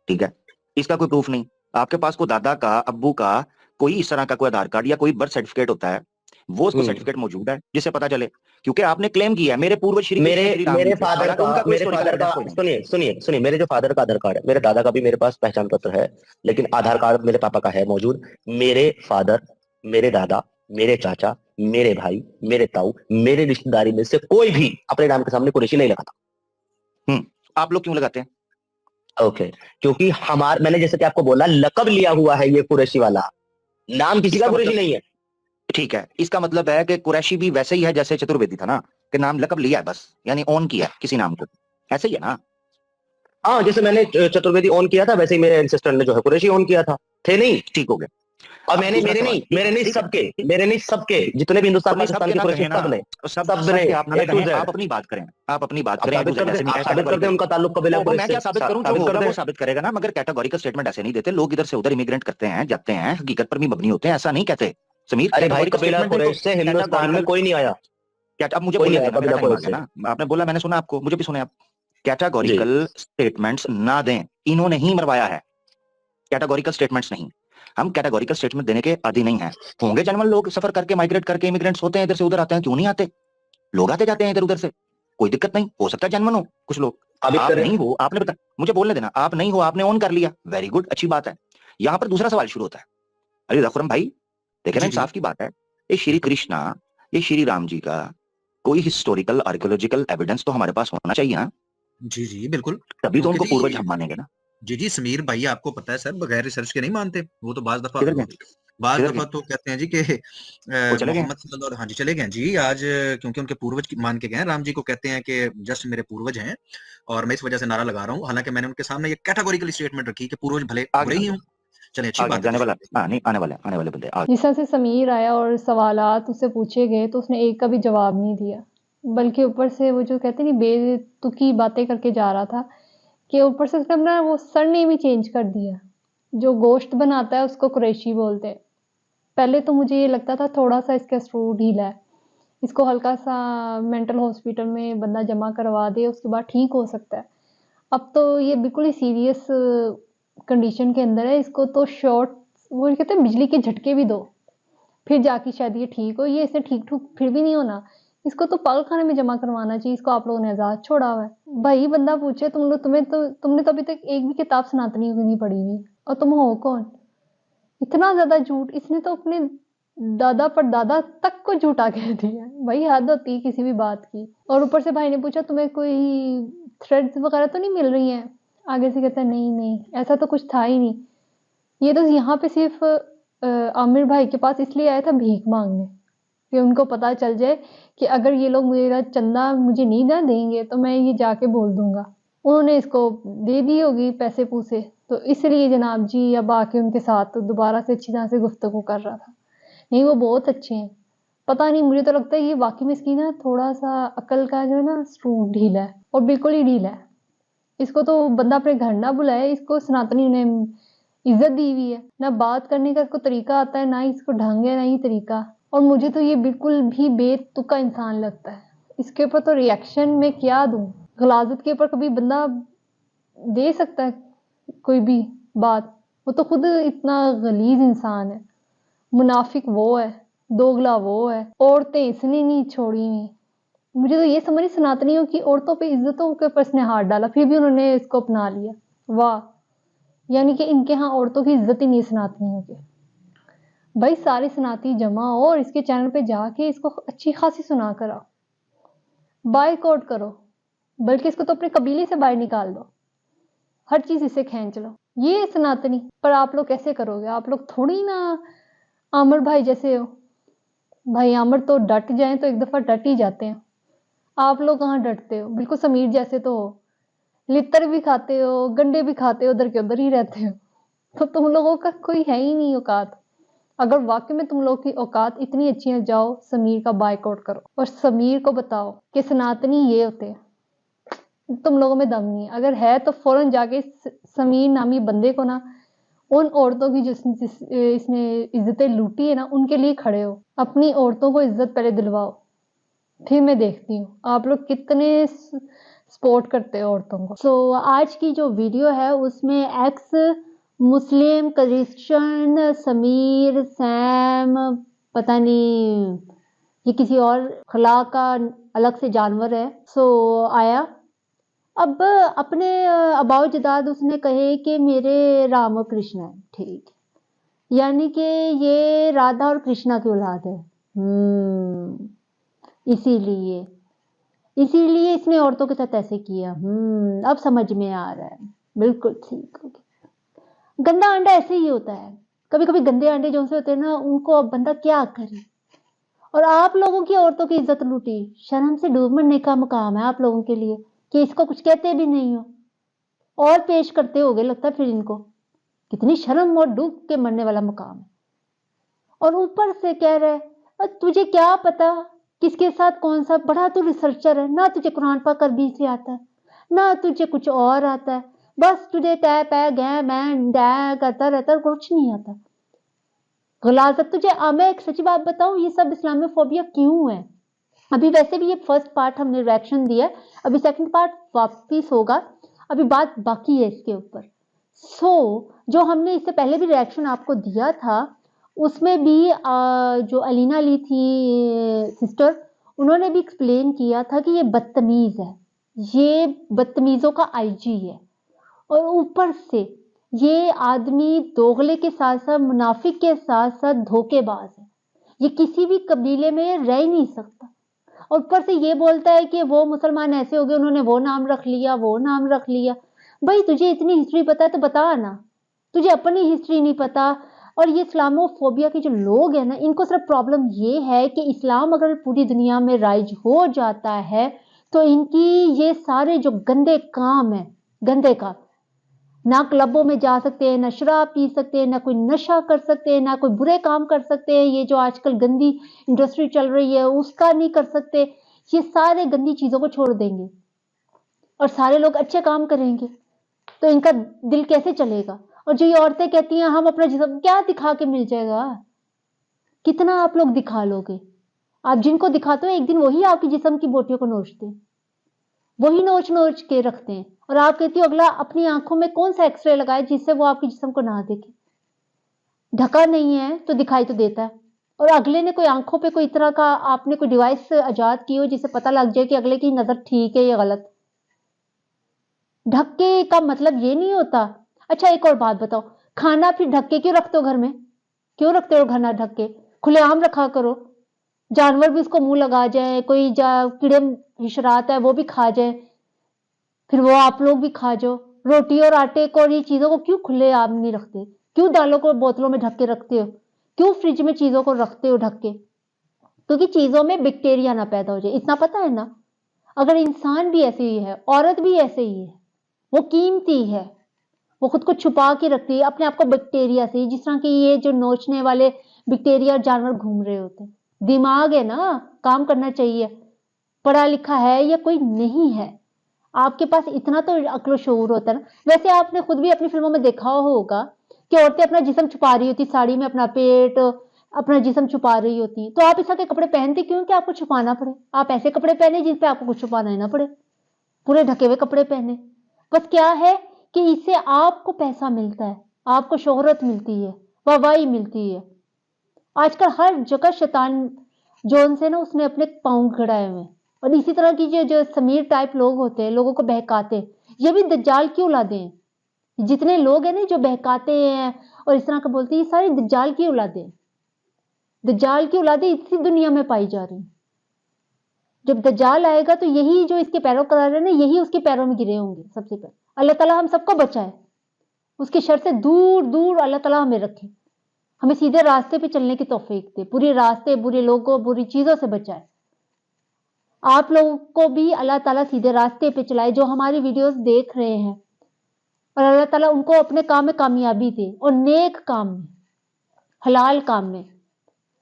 ठीक है। इसका कोई प्रूफ नहीं। आपके पास कोई दादा का, अब्बू का कोई इस तरह का कोई आधार कार्ड या कोई बर्थ सर्टिफिकेट होता है, वो उसको सर्टिफिकेट मौजूद है जिससे पता चले, क्योंकि आपने क्लेम किया है मेरे पूर्वज श्री कृष्ण श्री राम जी मेरे थे। फादर हालांकि का उनका कोई मेरे हिस्टोरिकल फादर का एविडेंस कोई नहीं। सुनिए सुनिए सुनिए, मेरे जो फादर का आधार कार्ड है, मेरे दादा का भी मेरे पास पहचान पत्र है, लेकिन आधार कार्ड मेरे पापा का है मौजूद। मेरे फादर, मेरे दादा, मेरे चाचा, मेरे भाई, मेरे ताऊ, मेरे रिश्तेदारी में से कोई भी अपने नाम के सामने कुरैशी नहीं लगाता। आप लोग क्यों लगाते हैं? ओके, क्योंकि मैंने जैसे कि आपको बोला, लकब लिया हुआ है ये कुरैशी वाला, नाम किसी का इसका कुरैशी मतलब नहीं है। ठीक है, इसका मतलब है कि कुरैशी भी वैसे ही है जैसे चतुर्वेदी था ना, कि नाम लकब लिया है बस, यानी ऑन किया है किसी नाम को, ऐसे ही है ना? हाँ, जैसे मैंने चतुर्वेदी ऑन किया था, वैसे ही मेरे एंसेस्टर ने जो है कुरैशी ऑन किया था, थे नहीं? ठीक हो गया। और अब मैंने दूसरा सवाल, मेरे नहीं ठीक है, सबके, ठीक। मेरे नहीं सबके जितने भी हिंदुस्तान और नहीं पाकिस्तान सबके के ना कुरैशी, कहें ना, सब ने, सब सब ने, सबके आप ना ए टू कहें, जेड। आप अपनी बात करें, आप अपनी बात आप करें, साबित कर दे, आप साबित कर दे कैटेगोरिकल। उनका ताल्लुक कबीला वो मैं कुरैश क्या से, साबित करूं, जो साबित कर होगा दे। वो साबित करेगा ना, मगर कैटेगोरिकल स्टेटमेंट ऐसे नहीं देते लोग, इधर से उधर इमिग्रेट करते हैं, जाते हैं, हकीकत पर भी मबनी होते हैं, ऐसा नहीं कहते समीर। अरे भाई, कैटेगोरिकल कबीला स्टेटमेंट देखो, कुरैश से हिंदुस्तान में कैटेगोरिकल कोई नहीं आया, क्या, अब मुझे कोई नहीं बोलने आया देना, मेरा कबीला टाइम आ कुरैश गया से। ना, आपने बोला, मैंने सुना आपको, मुझे भी सुने आप। जी कैटेगोरिकल स्टेटमेंट्स ना दें, इन्होंने ही मरवाया है, कैटेगोरिकल स्टेटमेंट्स नहीं। हम कैटेगोरिकल स्टेटमेंट देने के आदी नहीं है। होंगे जनरल लोग सफर करके, माइग्रेट करके, इमिग्रेंट्स होते हैं, इधर से उधर आते हैं, क्यों नहीं आते? लोग आते जाते हैं इधर उधर से, कोई दिक्कत नहीं, हो सकता है जनमन हो कुछ लोग। साबित आप करें। नहीं हो, आपने बता, मुझे बोलने देना, आप नहीं हो, आपने ऑन कर लिया, वेरी गुड, अच्छी बात है। यहाँ पर दूसरा सवाल शुरू होता है, अरे रखुरम भाई, देखे ना, जी जी इंसाफ की बात है, ये श्री बिल्कुल। कृष्णा, ये श्री राम जी का कोई हिस्टोरिकल आर्कियोलॉजिकल एविडेंस तो हमारे पास होना चाहिए ना, जी जी बिल्कुल, तभी तो क्योंकि उनको पूर्वज जी हम मानेंगे ना। जी जी समीर भाई, आपको पता है सर, बगैर रिसर्च के नहीं मानते वो तो बाज दफा। किधर गए? बाज़ किधर दफ़ा गए? तो कहते हैं जी कि वो चले गए? मोहम्मद सल्लल्लाहु अलैहि हाँ जी, चले गए हैं जी आज क्योंकि उनके पूर्वज मान के गए हैं। राम जी को कहते हैं कि जस्ट मेरे पूर्वज हैं और मैं इस वज़ह से नारा लगा रहा हूँ। हालाँकि मैंने उनके सामने ये कैटेगोरिकली स्टेटमेंट रखी कि पूर्वज भले आ बुरे गए, ही हों। चलें अच्छी आ गए, बात है जाने कुछ वाला लोग देखिए हाँ, नहीं आने वाले बंदे आ जिस तरह से समीर आया और सवालात उससे पूछे गए तो उसने एक का भी जवाब नहीं दिया, बल्कि ऊपर से वो जो कहते नहीं बेतुकी बातें करके जा रहा था कि ऊपर से उसने अपना वो सरनेम ही चेंज कर दिया। जो गोश्त बनाता है उसको कुरैशी बोलते हैं। पहले तो मुझे ये लगता था थोड़ा सा इसका स्क्रू ढीला है, इसको हल्का सा मेंटल हॉस्पिटल में बंदा जमा करवा दे उसके बाद ठीक हो सकता है। अब तो ये बिल्कुल ही सीरियस कंडीशन के अंदर है, इसको तो शॉर्ट वो कहते हैं बिजली के झटके भी दो फिर जाके शायद ये ठीक हो। ये इसने ठीक फिर भी नहीं होना, इसको तो पागल खाने में जमा करवाना चाहिए। इसको आप लोगों ने आज़ाद छोड़ा हुआ है। भाई बंदा पूछे तुमने तो अभी तक एक भी किताब सनातनी की नहीं पढ़ी हुई और तुम हो कौन? इतना ज्यादा झूठ इसने तो अपने दादा परदादा तक को झूठा कह दिया। भाई हद होती है किसी भी बात की। और ऊपर से भाई ने पूछा तुम्हें कोई थ्रेड्स वगैरह तो नहीं मिल रही हैं? आगे से कहता है नहीं ऐसा तो कुछ था ही नहीं। ये तो यहाँ पे सिर्फ आमिर भाई के पास इसलिए आया था भीख मांगने कि उनको पता चल जाए कि अगर ये लोग मेरा चंदा मुझे नहीं ना देंगे तो मैं ये जाके बोल दूंगा। उन्होंने इसको दे दी होगी पैसे पूसे, तो इसलिए जनाब जी अब आके उनके साथ दोबारा से अच्छी तरह से गुफ्तगू कर रहा था। नहीं वो बहुत अच्छे हैं। पता नहीं मुझे तो लगता है ये वाकई में इसकी ना थोड़ा सा अकल का जो है ना स्क्रू ढीला है और बिल्कुल ही ढीला है। इसको तो बंदा अपने घर ना बुलाए, इसको सनातनी ने इज्जत दी हुई है। ना बात करने का इसको तरीका आता है, ना ही इसको ढंग है, ना ही तरीका। और मुझे तो ये बिल्कुल भी बेतुका इंसान लगता है। इसके ऊपर तो रिएक्शन में क्या दूं? गलाजत के ऊपर कभी बंदा दे सकता है कोई भी बात? वो तो खुद इतना गलीज इंसान है। मुनाफिक वो है, दोगला वो है, औरतें इसने नहीं छोड़ी हुई। मुझे तो ये समझ नहीं सनातनियों की औरतों पे इज्जतों के ऊपर इसने हाथ डाला फिर भी उन्होंने इसको अपना लिया। वाह, यानी कि इनके यहाँ औरतों की इज्जत ही नहीं सनातनियों की। भाई सारे सनाती जमा हो और इसके चैनल पे जाके इसको अच्छी खासी सुना कर आओ, बायकॉट करो, बल्कि इसको तो अपने कबीले से बाहर निकाल दो, हर चीज इसे खींच लो। ये सनातनी। पर आप लोग कैसे करोगे? आप लोग थोड़ी ना आमिर भाई जैसे हो। भाई आमिर तो डट जाए तो एक दफा डट ही जाते हैं, आप लोग कहाँ डटते हो? बिल्कुल समीर जैसे तो हो, लितर भी खाते हो, गंडे भी खाते हो, उधर के उधर ही रहते हो। तो तुम लोगों का कोई है ही नहीं औकात। अगर वाकई में तुम लोग की औकात इतनी अच्छी है, जाओ समीर का बायकॉट करो और समीर को बताओ कि सनातनी ये होते हैं। तुम लोगों में दम नहीं है। अगर है तो फौरन जाके समीर नामी बंदे को ना, उन औरतों की इसने इज्जतें लूटी है ना, उनके लिए खड़े हो। अपनी औरतों को इज्जत पहले दिलवाओ, फिर मैं देखती हूँ आप लोग कितने सपोर्ट करते हो औरतों को। सो आज की जो वीडियो है उसमें एक्स मुस्लिम, क्रिश्चियन, समीर, सैम, पता नहीं ये किसी और खला का अलग से जानवर है, सो आया। अब अपने अबाउ जदाद उसने कहे कि मेरे राम और कृष्ण है, ठीक, यानी कि ये राधा और कृष्णा की औलाद है। इसीलिए इसने औरतों के साथ ऐसे किया। अब समझ में आ रहा है। बिल्कुल ठीक हो गया। गंदा अंडा ऐसे ही होता है। कभी कभी गंदे अंडे जो से होते हैं ना, उनको अब बंदा क्या करे। और आप लोगों की औरतों की इज्जत लूटी, शर्म से डूब मरने का मुकाम है आप लोगों के लिए कि इसको कुछ कहते भी नहीं हो और पेश करते होगे, लगता है फिर इनको कितनी शर्म और डूब के मरने वाला मुकाम है। और ऊपर से कह रहे तुझे क्या पता किसके साथ कौन सा, बड़ा तू रिसर्चर है ना, तुझे कुरान पाक अरबी से आता है ना तुझे कुछ और आता है, बस तुझे तय पै गै मैं डै करता रहता, कुछ नहीं आता। गलाजत तुझे। मैं एक सच्ची बात बताऊं, ये सब इस्लामोफोबिया क्यों है? अभी वैसे भी ये फर्स्ट पार्ट हमने रिएक्शन दिया, अभी सेकंड पार्ट वापिस होगा, अभी बात बाकी है इसके ऊपर। जो हमने इससे पहले भी रिएक्शन आपको दिया था उसमें भी जो अलीना ली थी सिस्टर, उन्होंने भी एक्सप्लेन किया था कि ये बदतमीज है, ये बदतमीजों का आईजी है। और ऊपर से ये आदमी दोगले के साथ साथ मुनाफिक के साथ साथ धोखेबाज है। ये किसी भी कबीले में रह ही नहीं सकता। और ऊपर से ये बोलता है कि वो मुसलमान ऐसे हो गए, उन्होंने वो नाम रख लिया, वो नाम रख लिया। भाई तुझे इतनी हिस्ट्री पता है तो बता ना, तुझे अपनी हिस्ट्री नहीं पता। और ये इस्लामोफोबिया के जो लोग हैं ना, इनको सिर्फ प्रॉब्लम ये है कि इस्लाम अगर पूरी दुनिया में राइज हो जाता है तो इनकी ये सारे जो गंदे काम है, गंदे काम, ना क्लबों में जा सकते हैं, ना शराब पी सकते हैं, ना कोई नशा कर सकते हैं, ना कोई बुरे काम कर सकते हैं, ये जो आजकल गंदी इंडस्ट्री चल रही है उसका नहीं कर सकते। ये सारे गंदी चीजों को छोड़ देंगे और सारे लोग अच्छे काम करेंगे, तो इनका दिल कैसे चलेगा? और जो ये औरतें कहती हैं हम अपना जिस्म, क्या दिखा के मिल जाएगा? कितना आप लोग दिखा लोगे? आप जिनको दिखाते हो एक दिन वही आपकी जिस्म की बोटियों को नोचते हैं, वही नोच नोच के रखते हैं। और आप कहती हो अगला अपनी आंखों में कौन सा एक्सरे लगाए जिससे वो आपकी जिस्म को ना देखे? ढका नहीं है तो दिखाई तो देता है। और अगले ने कोई आंखों पे कोई तरह का आपने कोई डिवाइस आजाद की हो जिससे पता लग जाए कि अगले की नजर ठीक है या गलत। ढक्के का मतलब ये नहीं होता। अच्छा एक और बात बताओ, खाना फिर ढक्के क्यों रखते हो घर में? क्यों रखते हो खाना ढक्के? खुलेआम रखा करो, जानवर भी उसको मुंह लगा जाए, कोई कीड़े हिशरात है वो भी खा जाए, फिर वो आप लोग भी खा जाओ। रोटी और आटे को और ये चीजों को क्यों खुलेआम नहीं रखते? क्यों दालों को बोतलों में ढक के रखते हो? क्यों फ्रिज में चीजों को रखते हो ढक के? क्योंकि चीजों में बैक्टीरिया ना पैदा हो जाए, इतना पता है ना। अगर इंसान भी ऐसे ही है, औरत भी ऐसे ही है, वो कीमती है, वो खुद को छुपा के रखती है अपने आप को बैक्टीरिया से, जिस तरह के ये जो नोचने वाले बैक्टीरिया जानवर घूम रहे होते हैं। दिमाग है ना, काम करना चाहिए। पढ़ा लिखा है या कोई नहीं है, आपके पास इतना तो अक्ल शऊर होता है ना। वैसे आपने खुद भी अपनी फिल्मों में देखा होगा कि औरतें अपना जिस्म छुपा रही होती, साड़ी में अपना पेट, अपना जिस्म छुपा रही होती। तो आप इस तरह के कपड़े पहनते क्यों कि आपको छुपाना पड़े? आप ऐसे कपड़े पहने जिस पे आपको कुछ छुपाना ही ना पड़े, पूरे ढके हुए कपड़े पहने। बस क्या है कि इससे आपको पैसा मिलता है, आपको शोहरत मिलती है, वाहवाही मिलती है। आजकल हर जगह शैतान जोन से ना उसने अपने पांव गड़ाए हुए हैं। और इसी तरह की जो समीर टाइप लोग होते हैं, लोगों को बहकाते हैं, ये भी दज्जाल की औलादे हैं। जितने लोग हैं ना जो बहकाते हैं और इस तरह का बोलते हैं, ये सारे दज्जाल की औलादे हैं। दज्जाल की औलादे इसी दुनिया में पाई जा रही हैं। जब दज्जाल आएगा तो यही जो इसके पैरोकार है ना, यही उसके पैरों में गिरे होंगे सबसे पहले। अल्लाह ताला हम सबको बचाए, उसके शर से दूर दूर अल्लाह ताला हमें रखे, हमें सीधे रास्ते पे चलने की तौफीक दे, पूरे रास्ते बुरे लोगों बुरी चीजों से बचाए। आप लोगों को भी अल्लाह ताला सीधे रास्ते पे चलाए जो हमारी वीडियोस देख रहे हैं, और अल्लाह ताला उनको अपने काम में कामयाबी दे और नेक काम में, हलाल काम में।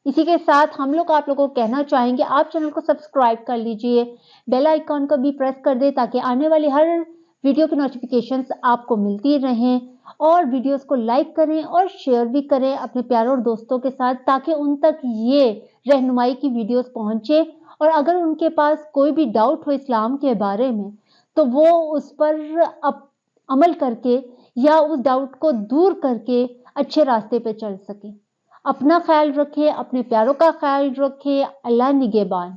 इसी के साथ हम लोग आप लोगों को कहना चाहेंगे आप चैनल को सब्सक्राइब कर लीजिए, बेल आइकॉन को भी प्रेस कर दे ताकि आने वाली हर वीडियो की नोटिफिकेशंस आपको मिलती रहें। और वीडियोस को लाइक करें और शेयर भी करें अपने प्यारे और दोस्तों के साथ, ताकि उन तक ये रहनुमाई की वीडियोस पहुंचे। और अगर उनके पास कोई भी डाउट हो इस्लाम के बारे में तो वो उस पर अमल करके या उस डाउट को दूर करके अच्छे रास्ते पे चल सके। अपना ख्याल रखें, अपने प्यारों का ख्याल रखें। अल्लाह निगहबान।